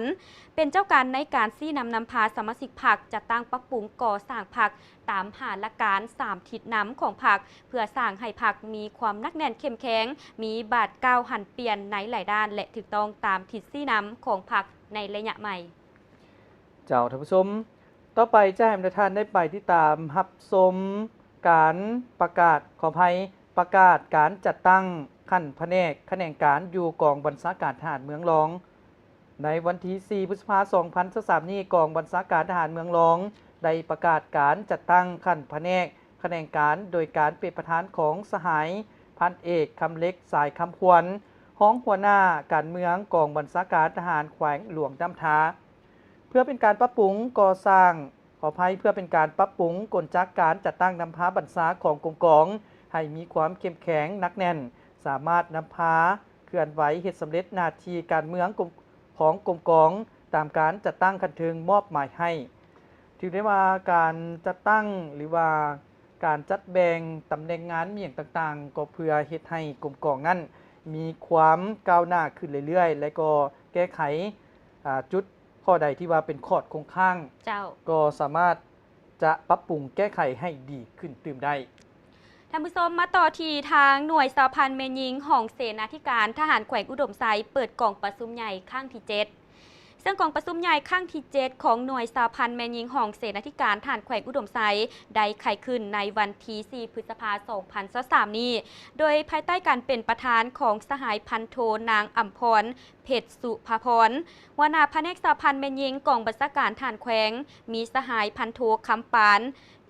เป็นเจ้าการในการชี้นำพาสมาชิกผักจะตั้งปรับปรุงก่อสร้างผักตามหาหลักการ3ทิศนำของผักเพื่อสร้างให้ผักมีความนักแน่นเข้มแข็งมีบาดก้าวหันเปลี่ยนในหลายด้านและถูกต้องตามทิศชี้นำของผักในระยะใหม่เจ้าท่านผู้ชมต่อไปจะให้ท่านได้ไปที่ตามรับชมการประกาศขออภัยประกาศการจัดตั้ง ขั้นแผนกแขนงการอยู่กองบัญชาการทหารเมืองรองในวันที่ 4 พฤษภาคม 2023 นี้กองบัญชาการทหารเมืองรองได้ประกาศการจัดตั้งขั้นแผนกแขนงการโดยการเป็นประธานของสหายพันเอกคำเล็กสายคำควรห้องหัวหน้าการเมืองกองบัญชาการทหารแขวงหลวงน้ำทาเพื่อเป็นการปรับปรุงก่อสร้างขออภัยเพื่อเป็นการปรับปรุงกลจักการจัดตั้งนำพาบัญชาของกรมกองให้มีความเข้มแข็งหนักแน่นสามารถนำพาเคลื่อนไหวเหตุสำเร็จหน้าที่การเมืองของกรมกองตามการจัดตั้งคันถึงมอบหมายให้ถือได้ว่าการจัดตั้งหรือว่าการจัดแบ่งตำแหน่งงานเมี่ยงต่างๆก็เพื่อเฮ็ดให้กรมกองนั้นมีความก้าวหน้าขึ้นเรื่อยๆและก็แก้ไขจุดข้อใดที่ว่าเป็นข้อคงข้าง เจ้า ก็สามารถจะปรับปรุงแก้ไขให้ดีขึ้นตื่มได้ ท่านผู้ชมมาต่อที่ทางหน่วยสหพันธ์แม่หญิงของเสนาธิการทหารแขวงอุดมไซด์เปิดกล่องประชุมใหญ่ครั้งที่ 7 ซึ่งกล่องประชุมใหญ่ครั้งที่ 7 ของหน่วยสหพันธ์แม่หญิงของเสนาธิการทหารแขวงอุดมไซด์ได้ไขขึ้นในวันที่ 4 พฤษภาคม 2023 นี้ โดยภายใต้การเป็นประธานของสหายพันโทนางอัมพรเพชรสุภาพรหัวหน้าแผนกสหพันธ์แม่หญิงกองบัญชาการทหารแขวงมีสหายพันโทคำปาน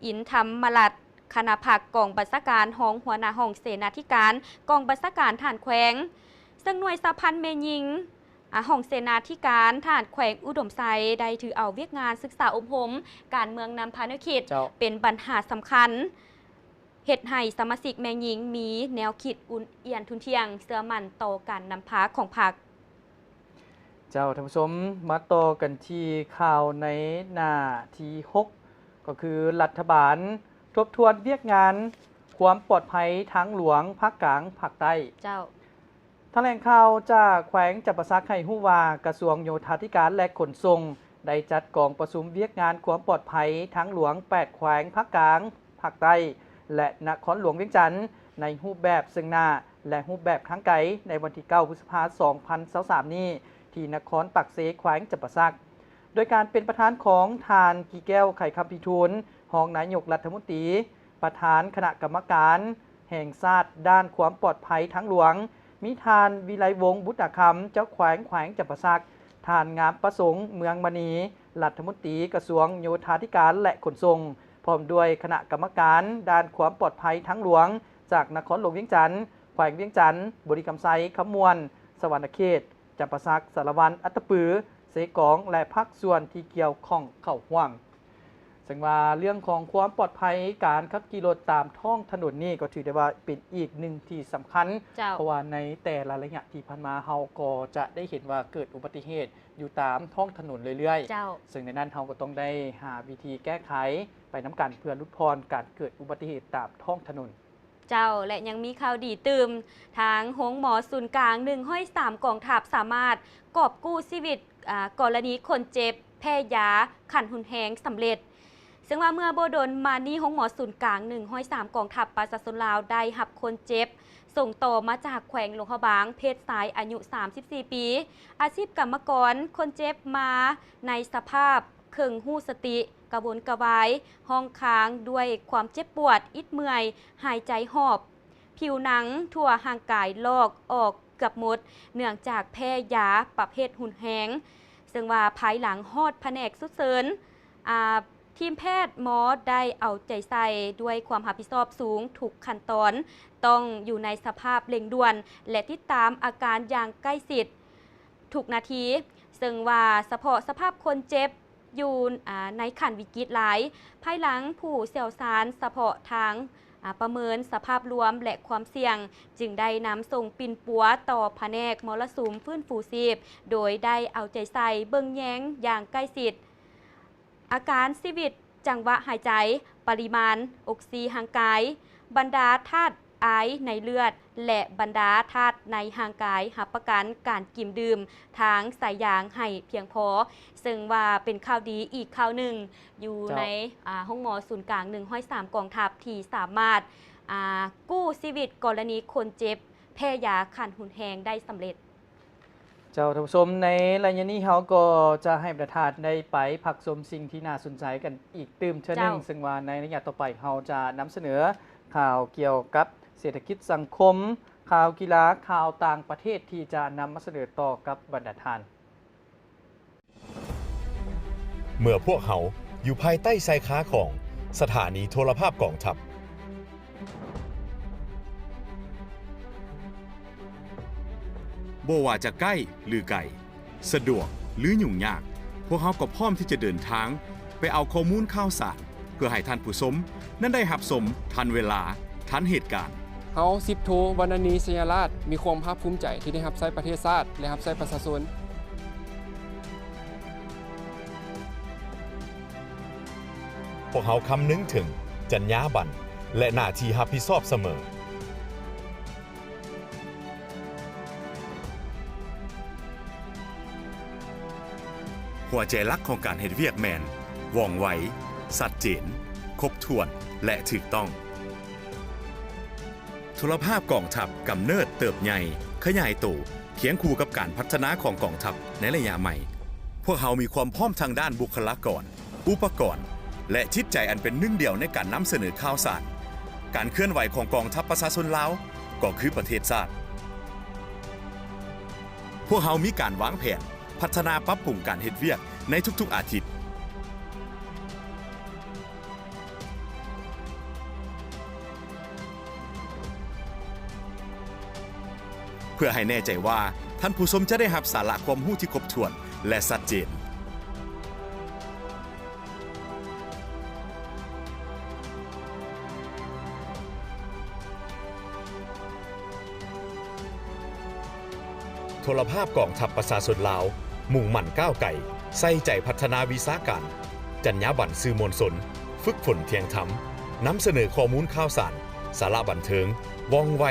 อินธรรมรัตน์คณะผักกองบัญชาการห้องหัวหน้าห้องเสนาธิการกองบัญชาการทหารแขวงซึ่งหน่วยสหพันธ์แม่หญิงห้องเสนาธิการทหารแขวงอุดมไซด์ได้ถือเอาเวียกงานศึกษาอบรมการเมืองนำพาณิชย์เป็นปัญหาสำคัญเฮ็ดให้สมาชิกแม่หญิงมีแนวคิดอุ่นเอียนทุนเทียงเสื่อมั่นต่อการนำพาของพรรคเจ้าท่านผู้ชมมาต่อกันที่ข่าวในหน้าที่ 6 ก็คือรัฐบาลทบทวนเวียกงานความปลอดภัยทางหลวงภาคกลางภาคใต้เจ้าแถลงข่าวจากแขวงจับประซักให้ฮู้ว่ากระทรวงโยธาธิการและขนส่งได้จัดกองประชุมเวียกงานความปลอดภัยทางหลวง 8 แขวงภาคกลางภาคใต้และนครหลวงเวียงจันทน์ในรูปแบบซึ่งหน้าและรูปแบบทางไกลในวันที่ 9 พฤษภาคม 2023 นี้ที่นครปักเสแขวงจับประซักโดยการเป็นประธานของทานกีแก้วไข่คำพิทูลรองนายกรัฐมนตรีประธานคณะกรรมการแห่งชาติด้านความปลอดภัยทางหลวงมีทานวิไลวงศ์บุตรคำเจ้าแขวงจับประซักทานงามประสงค์เมืองมณีรัฐมนตรีกระทรวงโยธาธิการและขนส่งพร้อมด้วยคณะกรรมการด้านความปลอดภัยทางหลวงจากนครหลวงเวียงจันทน์แขวงเวียงจันทน์บริกรรมไซขมวนสวรรณเขตจับประซักสารวันอัตตปือเสกองและภาคส่วนที่เกี่ยวข้องเข้าห่วงซึ่งว่าเรื่องของความปลอดภัยการขับขี่รถตามท้องถนนนี่ก็ถือได้ว่าเป็นอีกหนึ่งที่สำคัญเพราะว่าในแต่ละระยะที่ผ่านมาเฮาก็จะได้เห็นว่าเกิดอุบัติเหตุอยู่ตามท้องถนนเรื่อยๆซึ่งในนั้นเฮาก็ต้องได้หาวิธีแก้ไขไปน้ำกันเพื่อลดพรการเกิดอุบัติเหตุตามท้องถนนเจ้าและยังมีข่าวดีตื่มทางโรงหมอศูนย์กลาง103กองทัพสามารถกอบกู้ชีวิตกรณีคนเจ็บแพ้ยาขันหุนแหงสำเร็จซึ่งว่าเมื่อโบดนมานี่ห้องหมอศูนย์กลาง103กองทัพประชาชนลาวได้หับคนเจ็บส่งต่อมาจากแขวงหลวงพระบางเพศสายอายุ34ปีอาชีพกรรมกรคนเจ็บมาในสภาพเคิงหู้สติกระวนกระวายห้องค้างด้วยความเจ็บปวดอิดเมื่อยหายใจหอบผิวหนังทั่วห่างกายลอกออกเกือบหมดเนื่องจากแพ้ยาประเภทหุ่นแหงซึ่งว่าภายหลังฮอดแผนกสุดเสริญทีมแพทย์หมอได้เอาใจใส่ด้วยความรับผิดชอบสูงทุกขั้นตอนต้องอยู่ในสภาพเร่งด่วนและติดตามอาการอย่างใกล้ชิดทุกนาทีซึ่งว่าเฉพาะสภาพคนเจ็บอยู่ในขั้นวิกฤตหลายภายหลังผู้เชี่ยวชาญเฉพาะทางประเมินสภาพรวมและความเสี่ยงจึงได้นำส่งปิ่นปัวต่อแผนกมรสุมฟื้นฟูชีพโดยได้เอาใจใส่เบิ่งแย้งอย่างใกล้ชิดอาการชีวิตจังหวะหายใจปริมาณออกซิห่างกายบรรดาธาตุไอในเลือดและบรรดาธาตุในห่างกายหับประกันการกินดื่มทางสายยางให้เพียงพอซึ่งว่าเป็นข่าวดีอีกข่าวหนึ่งอยู่ในห้องหมอศูนย์กลาง103กองทัพที่สามารถกู้ชีวิตกรณีคนเจ็บแพ้ยาขันหุนแหงได้สำเร็จเจ้าท่านผู้ชมในระยะนี้เขาก็จะให้ประธานได้ไปผักชมสิ่งที่น่าสนใจกันอีกตื่มเช่นนึงซึ่งว่าในระยะต่อไปเขาจะนำเสนอข่าวเกี่ยวกับเศรษฐกิจสังคม ข่าวกีฬาข่าวต่างประเทศที่จะนำมาเสนอต่อกับบรรดาทาน เมื่อพวกเขาอยู่ภายใต้ชายคาของสถานีโทรภาพกองทัพบ่ว่าจะใกล้หรือไกลสะดวกหรือยุ่งยากพวกเขาก็พร้อมที่จะเดินทางไปเอาข้อมูลข่าวสารเพื่อให้ท่านผู้ชมนั้นได้รับชมทันเวลาทันเหตุการณ์ เฮา10โทวรรณณีสยาราชมีความภาคภูมิใจที่ได้รับใช้ประเทศชาติและรับใช้ประชาชนพวกเขาคำนึงถึงจรรยาบรรณและหน้าที่รับผิดชอบเสมอหัวใจหลักของการเฮ็ดเวียกแมนว่องไวสัดเจนครบถ้วนและถูกต้องโทรภาพกองทัพกำเนิดเติบใหญ่ขยายตัวเคียงคู่กับการพัฒนาของกองทัพในระยะใหม่ พวกเขามีความพร้อมทางด้านบุคลากรอุปกรณ์และจิตใจอันเป็นหนึ่งเดียวในการนำเสนอข่าวสารการเคลื่อนไหวของกองทัพประชาชนลาวก็คือประเทศชาติพวกเขามีการวางแผนพัฒนาปรับปรุงการเฮ็ดเวียกในทุกๆอาทิตย์เพื่อให้แน่ใจว่าท่านผู้ชมจะได้รับสาระความรู้ที่ครบถ้วนและชัดเจนโทรภาพกองทัพประชาชนลาวมุ่งมั่นก้าวไกลใส่ใจพัฒนาวิชาการจรรยาบรรณสื่อมวลชนฝึกฝนเที่ยงธรรมนำเสนอข้อมูลข่าวสารสาระบันเทิงว่องไว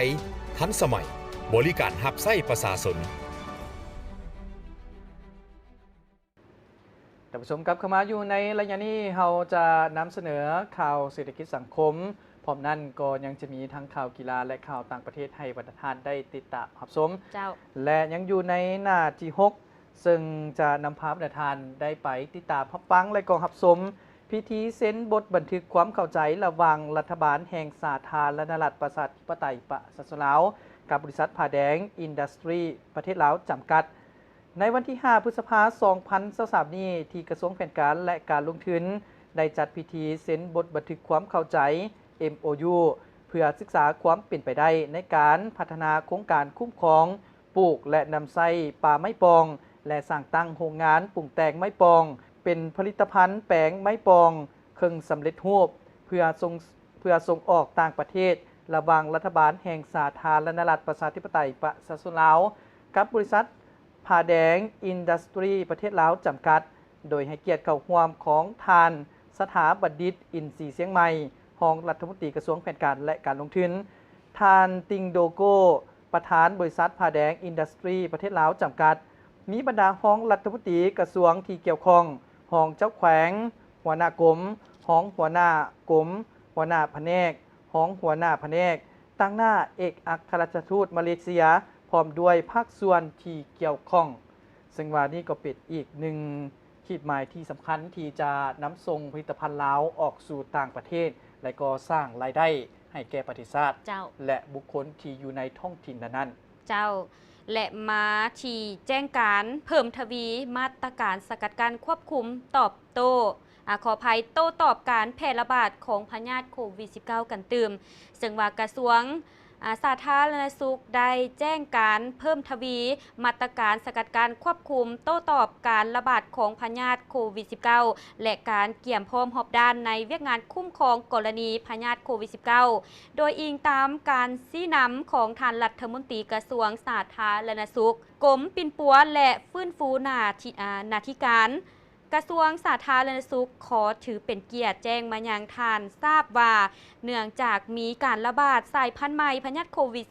ทันสมัยบริการรับใช้ประชาชน ท่านผู้ชมครับเข้ามาอยู่ในระยะนี้เราจะนำเสนอข่าวเศรษฐกิจสังคมพร้อมนั้นก็ยังจะมีทั้งข่าวกีฬาและข่าวต่างประเทศให้บรรดาท่านได้ติดตามรับชมและยังอยู่ในหน้าที่6ซึ่งจะนำพาบรรดาท่านได้ไปติดตามรับฟังและก็รับชมพิธีเซ็นบทบันทึกความเข้าใจระหว่างรัฐบาลแห่งสาธารณรัฐประชาธิปไตยประชาชนลาวกับบริษัทผ้าแดงอินดัสทรีประเทศลาวจำกัดในวันที่ 5 พฤษภาคม 2023 นี้ที่กระทรวงแผนการและการลงทุนได้จัดพิธีเซ็นบทบันทึกความเข้าใจ MOU เพื่อศึกษาความเป็นไปได้ในการพัฒนาโครงการคุ้มครองปลูกและนำไส้ป่าไม้ปองและสร้างตั้งโรงงานปรุงแต่งไม้ปองเป็นผลิตภัณฑ์แปลงไม้ปองเครื่องสำเร็จรูปเพื่อส่งออกต่างประเทศระหว่างรัฐบาลแห่งสาธารณรัฐประชาธิปไตยประชาชนลาวกับบริษัทผ้าแดงอินดัสทรีประเทศลาวจำกัดโดยให้เกียรติเข้าร่วมของทานสถาบัณฑิตอินทรีย์เชียงใหม่รองรัฐมนตรีกระทรวงแผนการและการลงทุนทานติงโดโกประธานบริษัทผ้าแดงอินดัสทรีประเทศลาวจำกัดมีบรรดาห้องรัฐมนตรีกระทรวงที่เกี่ยวข้องห้องเจ้าแขวงหัวหน้ากรมห้องหัวหน้ากรมหัวหน้าแผนกห้องหัวหน้าแผนกตั้งหน้าเอกอัครราชทูตมาเลเซียพร้อมด้วยภาคส่วนที่เกี่ยวข้องซึ่งว่านี่ก็เป็นอีกหนึ่งขีดหมายที่สำคัญที่จะนำส่งผลิตภัณฑ์ลาวออกสู่ต่างประเทศและก็สร้างรายได้ให้แก่ประเทศชาติและบุคคลที่อยู่ในท้องถิ่นนั้นเจ้าและมาที่แจ้งการเพิ่มทวีมาตรการสกัดกั้นควบคุมตอบโต้ขออภัยโต้ตอบการแพร่ระบาดของพยาธิโควิด -19 กันตืมซึ่งว่ากระทรวงสาธารณสุขได้แจ้งการเพิ่มทวีมาตรการสกัดกั้นควบคุมโต้ตอบการระบาดของพยาธิโควิด -19 และการเกี่ยมพร้อมหอบด้านในเวียกงานคุ้มครองกรณีพยาธิโควิด -19 โดยอิงตามการชี้นำของท่านรัฐมนตรีกระทรวงสาธารณสุขกรมปิ่นปัวและฟื้นฟูนาธิการกระทรวงสาธารณสุขขอถือเป็นเกียรติแจ้งมายังทานทราบว่าเนื่องจากมีการระบาดสายพันธุ์ใหม่พยาธิโควิด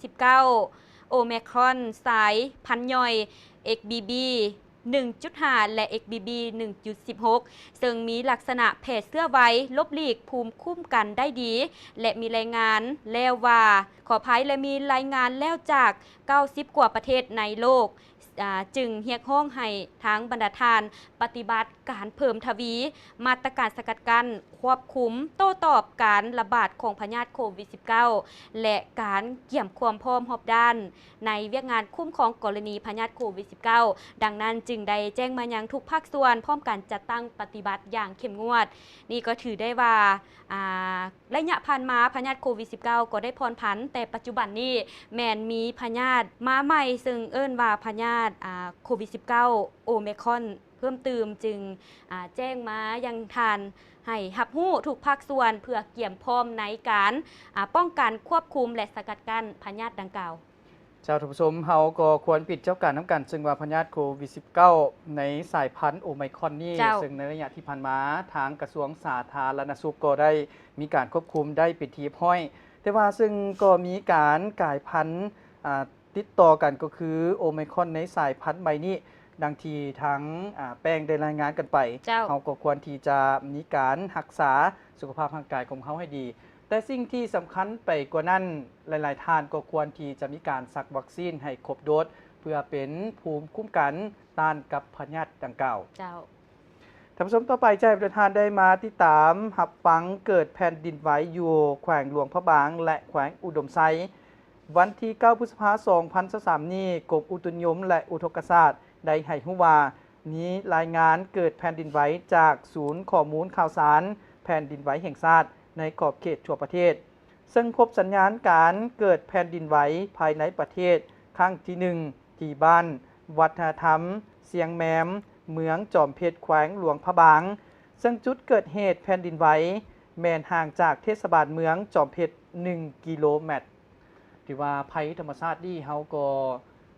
-19 โอไมครอนสายพันธุ์ย่อย XBB 1.5 และ XBB 1.16 ซึ่งมีลักษณะแพร่เชื้อไวลบหลีกภูมิคุ้มกันได้ดี และมีรายงานแล้วว่าขออภัยและมีรายงานแล้วจาก 90 กว่าประเทศในโลกจึงเรียกร้องให้ทางบรรดาทานปฏิบัติการเพิ่มทวีมาตรการสกัดกั้นค ควบคุมโต้ตอบการระบาดของพยาธิโควิด -19 และการเกี่ยมความพร้อมรอบด้าน ในเวียกงานคุ้มครองกรณีพยาธิโควิด -19 ดังนั้นจึงได้แจ้งมายังทุกภาคส่วนพร้อมกันจัดตั้งปฏิบัติอย่างเข้มงวด นี่ก็ถือได้ว่าระยะผ่านมาพยาธิโควิด -19 ก็ได้พรผันแต่ปัจจุบันนี้แมนมีพยาธิมาใหม่ซึ่งเอิ้นว่าพยาธิโควิด -19 โอไมครอนเพิ่มเติมจึงแจ้งมายังทานให้รับรู้ทุกภาคส่วนเพื่อเกี่ยมพร้อมในการป้องกันควบคุมและสกัดกั้นพยาธิดังกล่าวเจ้าท่านผู้ชมเฮาก็ควรปิดเจ้าการน้ำกันซึ่งว่าพยาธิโควิด -19 ในสายพันธุ์โอไมครอนนี่ซึ่งในระยะที่ผ่านมาทางกระทรวงสาธารณสุขก็ได้มีการควบคุมได้ปิดทีพ้อยแต่ว่าซึ่งก็มีการกลายพันธุ์ติดต่อกันก็คือโอไมครอนในสายพันธุ์ใหม่นี้ดังที่ทั้งแป้งได้รายงานกันไปเขาก็ควรที่จะมีการรักษาสุขภาพร่างกายของเขาให้ดีแต่สิ่งที่สำคัญไปกว่านั้นหลายๆท่านก็ควรที่จะมีการสักวัคซีนให้ครบโดสเพื่อเป็นภูมิคุ้มกันต้านกับพยาธิดังกล่าวท่านผู้ชมต่อไปใจประธานได้มาติดตามหับฟังเกิดแผ่นดินไหวอยู่แขวงหลวงพระบางและแขวงอุดมไซวันที่9 พฤษภาคม 2023 นี้กรมอุตุนิยมและอุทกศาสตร์ได้ให้รู้ว่านี้รายงานเกิดแผ่นดินไหวจากศูนย์ข้อมูลข่าวสารแผ่นดินไหวแห่งชาติในขอบเขตทั่วประเทศซึ่งพบสัญญาณการเกิดแผ่นดินไหวภายในประเทศครั้งที่1ที่บ้านวัฒนธรรมเสียงแมมเมืองจอมเพชรแขวงหลวงพระบางซึ่งจุดเกิดเหตุแผ่นดินไหวแม่นห่างจากเทศบาลเมืองจอมเพชร1 กิโลเมตรที่ว่าภัยธรรมชาตินี่เฮาก็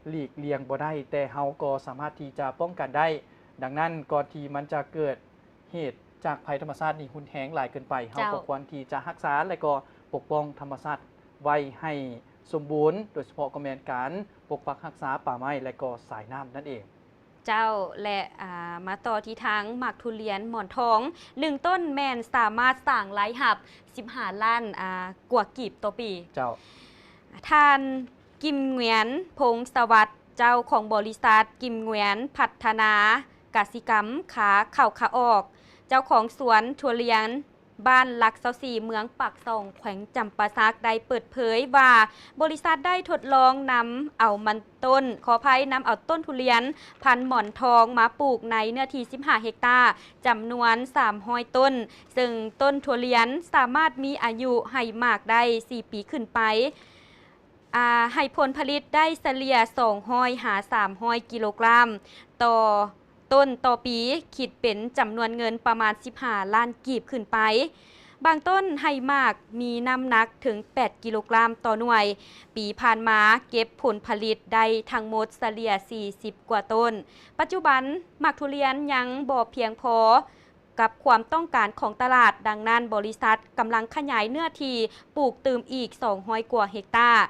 หลีกเลี่ยงบ่ได้แต่เฮาก็สามารถที่จะป้องกันได้ดังนั้นก่อนที่มันจะเกิดเหตุจากภัยธรรมชาตินี่หุนแหงหลายเกินไปเฮาก็ควรที่จะรักษาและก็ปกป้องธรรมชาติไว้ให้สมบูรณ์โดยเฉพาะก็แม่นการปกปักรักษาป่าไม้และก็สายน้ำนั่นเองเจ้าและมาต่อที่ทางหมากทุเรียนหมอนทอง1ต้นแมนสามารถสร้างรายหับ15 ล้านกว่ากีบต่อปีเจ้าท่านกิมเงวียนพงศวัสดิ์เจ้าของบริษัทกิมเงวียนพัฒนากสิกรรมขาเข่าขาออกเจ้าของสวนทุเรียนบ้านลักษ4เมืองปากซองแขวงจำปาสักได้เปิดเผยว่าบริษัทได้ทดลองนำเอามันต้นขออภัยนำเอาต้นทุเรียนพันหมอนทองมาปลูกในเนื้อที่15 เฮกตาร์จำนวน300 ต้นซึ่งต้นทุเรียนสามารถมีอายุให้มากได้4 ปีขึ้นไปให้ผลผลิตได้เฉลี่ย200 หา 300 กิโลกรัมต่อต้นต่อปีคิดเป็นจำนวนเงินประมาณ15 ล้านกีบขึ้นไปบางต้นให้มากมีน้ำหนักถึง8 กิโลกรัมต่อหน่วยปีผ่านมาเก็บผลผลิตได้ทั้งหมดเฉลี่ย40 กว่าต้นปัจจุบันหมากทุเรียนยังบ่เพียงพอกับความต้องการของตลาดดังนั้นบริษัทกำลังขยายเนื้อที่ปลูกเติมอีก200 กว่าเฮกตาร์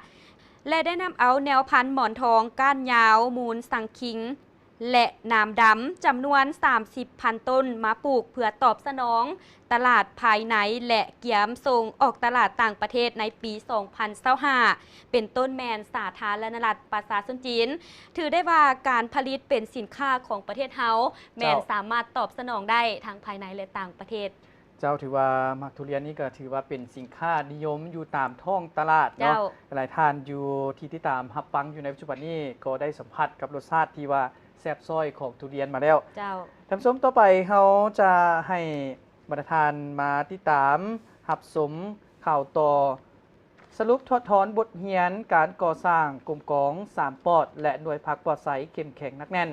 และได้นำเอาแนวพันธุ์หมอนทองก้านยาวมูลสังคิงและน้ำดำจำนวน30,000 ต้นมาปลูกเพื่อตอบสนองตลาดภายในและเกี่ยมส่งออกตลาดต่างประเทศในปี 2025 เป็นต้นแมนสาธารณรัฐประชาชนจีนถือได้ว่าการผลิตเป็นสินค้าของประเทศเฮาแมนสามารถตอบสนองได้ทั้งภายในและต่างประเทศเจ้าถือว่าหมากทุเรียนนี่ก็ถือว่าเป็นสินค้านิยมอยู่ตามท้องตลาดเนาะหลายท่านอยู่ที่ตามรับฟังอยู่ในปัจจุบันนี้ก็ได้สัมผัสกับรสชาติที่ว่าแซ่บซ้อยของทุเรียนมาแล้วท่านผู้ชมต่อไปเขาจะให้บรรทานมาติดตามหับสมข่าวต่อสรุปทอดถอนบทเรียนการก่อสร้างกลุ่มกอง3 ปอดและหน่วยพักปลอดใสเข้มแข็งนักแน่น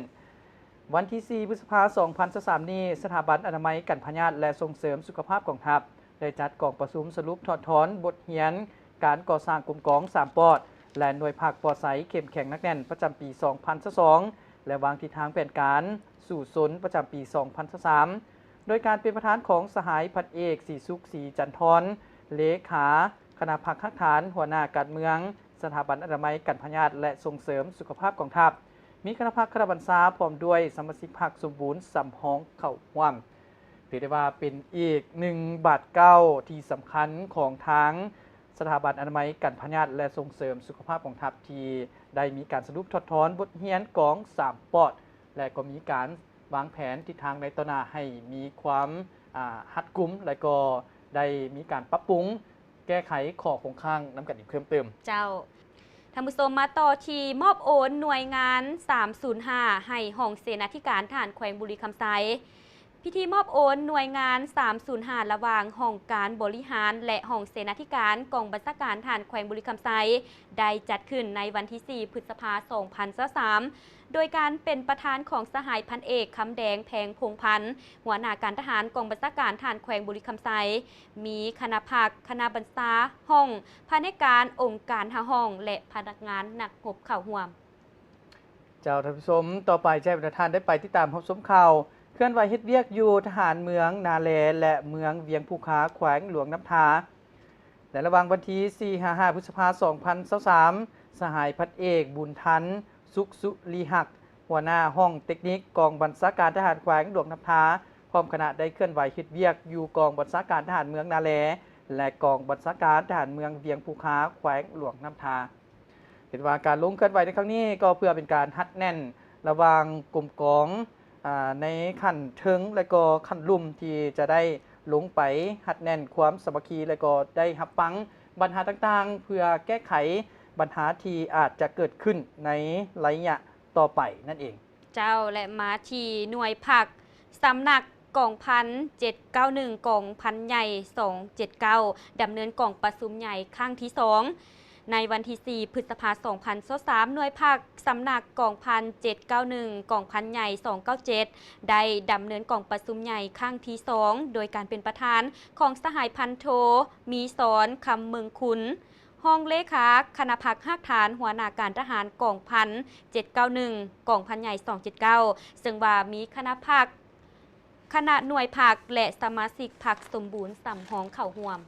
วันที่ 4 พฤษภาคม 2023 นี้สถาบันอนามัยกันพยาธิและส่งเสริมสุขภาพกองทัพได้จัดกองประชุมสรุปทอดถอนบทเรียนการก่อสร้างกลุ่มกอง3 ปอดและหน่วยพักปลอดใสเข้มแข็งนักแน่นประจำปี 2022 และวางทิศทางแผนการสู่สนประจำปี 2023 โดยการเป็นประธานของสหายพันเอกศรีสุขศรีจันทรเลขาคณะพักข้างฐานหัวหน้าการเมืองสถาบันอนามัยกันพยาธิและส่งเสริมสุขภาพกองทัพมีคณะพักคณะบรรษาพร้อมด้วยสมาชิกพรรคสมบูรณ์สำห้องเข้าร่วมถือได้ว่าเป็นอีก1 บาทเก้าที่สำคัญของทางสถาบันอนามัยกันพยาธิและส่งเสริมสุขภาพกองทัพที่ได้มีการสรุปทอดถอนบทเรียนกอง3 ปอดและก็มีการวางแผนทิศทางในต่อหน้าให้มีความ หัดกุมและก็ได้มีการปรับปรุงแก้ไขข้อคงข้างน้ำกันอีกเพิ่มเติมเจ้าท่านผู้ชมมาต่อที่มอบโอนหน่วยงาน 305 ให้ห้องเสนาธิการทหารแขวงบุรีคำไซพิธีมอบโอนหน่วยงาน 305 ระหว่างห้องการบริหารและห้องเสนาธิการกองบัญชาการทหารแขวงบุรีคำไซได้จัดขึ้นในวันที่ 4 พฤษภาคม 2023โดยการเป็นประธานของสหายพันเอกคำแดงแพงพงพันธ์หัวหน้าการทหารกองบัญชาการทหารแขวงบุรีคำไซมีคณะภาคคณะบัญชาห้องพนักงานองค์การทห้องและพนักงานนักรบเข้าร่วมเจ้าท่านผู้ชมต่อไปแจ้งประธานได้ไปติดตามรับชมข่าวเคลื่อนไหวเฮ็ดเวียกอยู่ทหารเมืองนาแลและเมืองเวียงภูคาแขวงหลวงน้ำทาในระหว่างวันที่ 4-5 พฤษภาคม 2023สหายพันเอกบุญทันสุขสุรีหักหัวหน้าห้องเทคนิคกองบัญชาการทหารแขวงหลวงน้ำทาพร้อมคณะได้เคลื่อนไหวเฮ็ดเวียกอยู่กองบัญชาการทหารเมืองนาแลและกองบัญชาการทหารเมืองเวียงภูคาแขวงหลวงน้ำทาเห็นว่าการลงเคลื่อนไหวในครั้งนี้ก็เพื่อเป็นการฮัดแน่นระหว่างกลุ่มกองในขั้นเทิงและก็ขั้นลุ่มที่จะได้ลงไปหัดแน่นความสามัคคีและก็ได้หับฟังปัญหาต่างๆเพื่อแก้ไขปัญหาที่อาจจะเกิดขึ้นในระยะต่อไปนั่นเองเจ้าและมาที่หน่วยผักสำนักกองพัน791กองพันใหญ่279ดำเนินกองประชุมใหญ่ครั้งที่ 2ในวันที่ 4 พฤษภาคม 2023หน่วยภาคสำนักกองพัน791กองพันใหญ่297ได้ดำเนินกองประชุมใหญ่ครั้งที่ 2โดยการเป็นประธานของสหายพันโทมีสอนคำเมืองคุณห้องเลขาคณะพักหักฐานหัวหน้าการทหารกองพัน791กองพันใหญ่279ซึ่งว่ามีคณะพักคณะหน่วยพักและสมาชิกพักสมบูรณ์สำห้องเข้าร่วม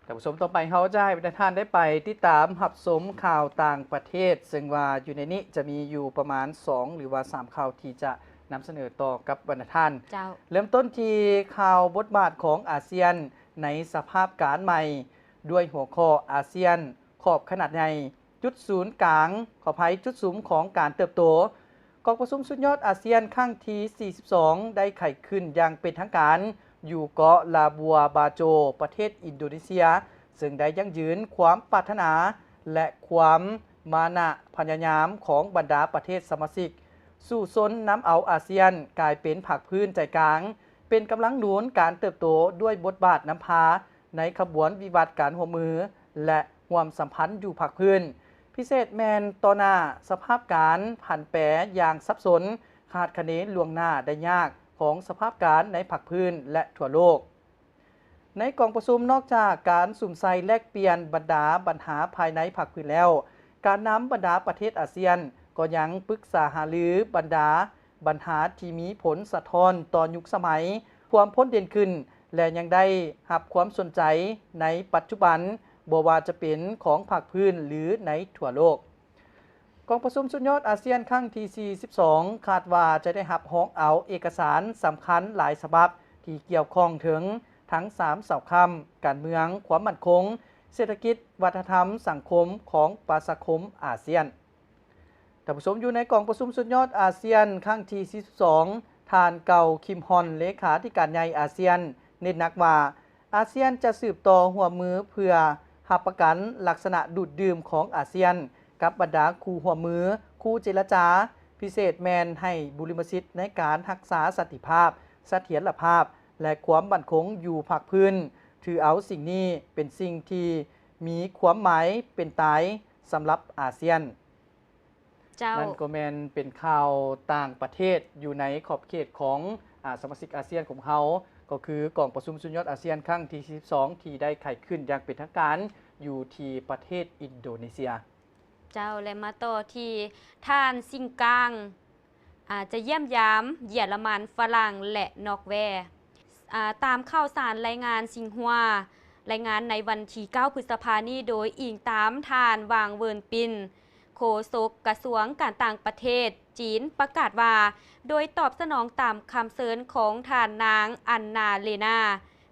ท่านผู้ชมต่อไปเขาจะให้ท่านได้ไปติดตามหับสมข่าวต่างประเทศซึ่งว่าอยู่ในนี้จะมีอยู่ประมาณ2หรือว่า3ข่าวที่จะนำเสนอต่อกับบรรดาท่านเริ่มต้นที่ข่าวบทบาทของอาเซียนในสภาพการใหม่ด้วยหัวข้ออาเซียนขอบขนาดใหญ่จุดศูนย์กลางขออภัยจุดสูงของการเติบโตกองประชุมสุดยอดอาเซียนครั้งที่42ได้ไขขึ้นอย่างเป็นทางการอยู่เกาะลาบัวบาโจประเทศอินโดนีเซียซึ่งได้ยั่งยืนความปรารถนาและความมานะพยายามของบรรดาประเทศสมาชิกสู่ซนน้ำเอาอาเซียนกลายเป็นผักพื้นใจกลางเป็นกำลังหนุนการเติบโตด้วยบทบาทนำพาในขบวนวิวัฒน์การหัวมือและห่วมสัมพันธ์อยู่ผักพื้นพิเศษแมนต่อหน้าสภาพการผันแปรอย่างซับซ้อนคาดคะเนล่วงหน้าได้ยากของสภาพการในผักพื้นและทั่วโลกในกองประชุมนอกจากการสุ่มไซแลกเปลี่ยนบรรดาปัญหาภายในผักพื้นแล้วการนำบรรดาประเทศอาเซียนก็ยังปรึกษาหารือบรรดาปัญหาที่มีผลสะท้อนต่อยุคสมัยความพ้นเด่นขึ้นและยังได้รับความสนใจในปัจจุบันบ่ว่าจะเป็นของผักพื้นหรือในทั่วโลกกองประชุมสุดยอดอาเซียนครั้งที่42คาดว่าจะได้รับฮ้องเอาเอกสารสำคัญหลายฉบับที่เกี่ยวข้องถึงทั้ง3เสาคำการเมืองความมั่นคงเศรษฐกิจวัฒนธรรมสังคมของประชาคมอาเซียนท่านผู้ชมอยู่ในกองประชุมสุดยอดอาเซียนครั้งที่42ทานเก่าคิมฮอนเลขาธิการใหญ่อาเซียนเน้นหนักว่าอาเซียนจะสืบต่อหัวมือเพื่อรับประกันลักษณะดูดดื่มของอาเซียนกับบรรดาคู่หัวมือคู่เจรจาพิเศษแมนให้บุริมสิทธิ์ในการรักษาสันติภาพเสถียรภาพและความมั่นคงอยู่ภาคพื้นถือเอาสิ่งนี้เป็นสิ่งที่มีความหมายเป็นตายสำหรับอาเซียนนั่นก็แมนเป็นข่าวต่างประเทศอยู่ในขอบเขตของสมาชิกอาเซียนของเขาก็คือกองประชุมสุดยอดอาเซียนครั้งที่42ที่ได้ไขขึ้นอย่างเป็นทางการอยู่ที่ประเทศอินโดนีเซียเจ้าและมาต่อที่ท่านซิงกางจะเยี่ยมยามเยอรมันฝรั่งและนอร์เวย์ตามข่าวสารรายงานซิงฮัวรายงานในวันที่9พฤษภาคมนี้โดยอิงตามทานวางเวิร์นปินโฆษกกระทรวงการต่างประเทศจีนประกาศว่าโดยตอบสนองตามคำเชิญของท่านนางอันนาเลนา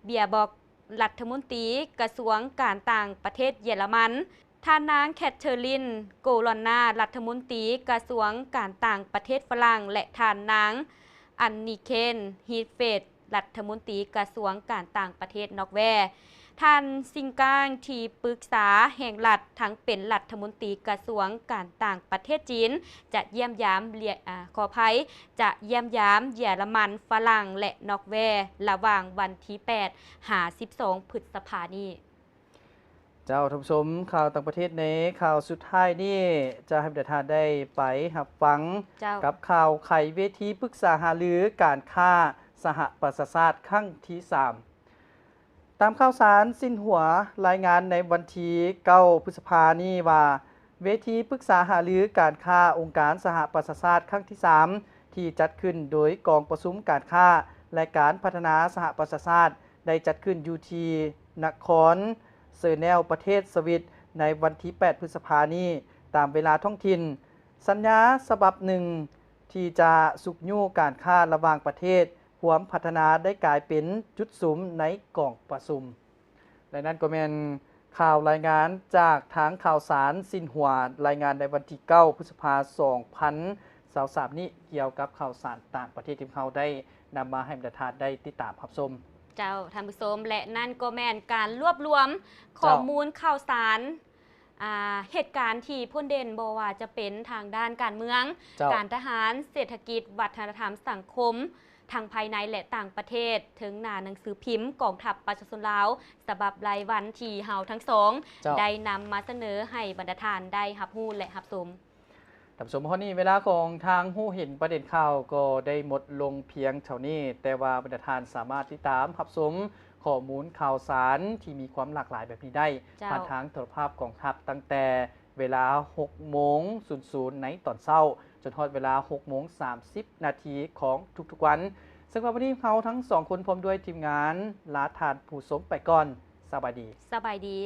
เบียบอกรัฐมนตรีกระทรวงการต่างประเทศเยอรมันท่านนางแคทเธอรีนโกลอนนารัฐมนตรีกระทรวงการต่างประเทศฝรั่งและท่านนางอันนิเคนฮีทเฟด รัฐมนตรีกระทรวงการต่างประเทศนอร์เวย์ท่านซิงกางที่ปรึกษาแห่งรัฐทั้งเป็นรัฐมนตรีกระทรวงการต่างประเทศจีนจะเยี่ยมยามขออภัยจะเยี่ยมยามเยอรมันฝรั่งและนอร์เวย์ระหว่างวันที่8 หา 12 พฤษภาคมนี้เจ้าท่านผู้ชมข่าวต่างประเทศในข่าวสุดท้ายนี่จะให้ประธานได้ไปรับฟังกับข่าวไขเวทีปรึกษาหารือการค้าสหประชาชาติครั้งที่ 3ตามข่าวสารสิ้นหัวรายงานในวันที่9 พฤษภาคมนี้ว่าเวทีปรึกษาหารือการค้าองค์การสหประชาชาติครั้งที่ 3ที่จัดขึ้นโดยกองประชุมการค้าและการพัฒนาสหประชาชาติได้จัดขึ้นอยู่ที่นครเซอร์แนลประเทศสวิตในวันที่8 พฤษภาคมนี้ตามเวลาท้องถิ่นสัญญาฉบับหนึ่งที่จะสุกยู่การค้าระหว่างประเทศความพัฒนาได้กลายเป็นจุดสุมในกองประชุมและนั่นก็เป็นข่าวรายงานจากทางข่าวสารสินหัวรายงานในวันที่9 พฤษภาคม 2023นี้เกี่ยวกับข่าวสารต่างประเทศที่เขาได้นำมาให้บรรดาได้ติดตามรับชมเจ้าท่านผู้ชมและนั่นก็แม่นการรวบรวมข้อมูลข่าวสารเหตุการณ์ที่พ้นเด่นบอกว่าจะเป็นทางด้านการเมืองการทหารเศรษฐกิจวัฒนธรรมสังคมทางภายในและต่างประเทศถึงหน้าหนังสือพิมพ์กองทัพประชาชนลาวฉบับรายวันที่เฮาทั้งสองได้นำมาเสนอให้บรรดาท่านได้รับรู้และรับชมท่านผู้ชมข้อนี้เวลาของทางหู้เห็นประเด็นข่าวก็ได้หมดลงเพียงเท่านี้แต่ว่าบรรดาท่านสามารถติดตามรับชมข้อมูลข่าวสารที่มีความหลากหลายแบบนี้ได้ผ่านทางโทรภาพกองทัพตั้งแต่เวลา 6:00 ในตอนเช้าจนฮอดเวลา 6:30 นาทีของทุกๆวันซึ่งวันนี้เขาทั้งสองคนพร้อมด้วยทีมงานลาทานผู้ชมไปก่อนสบายดี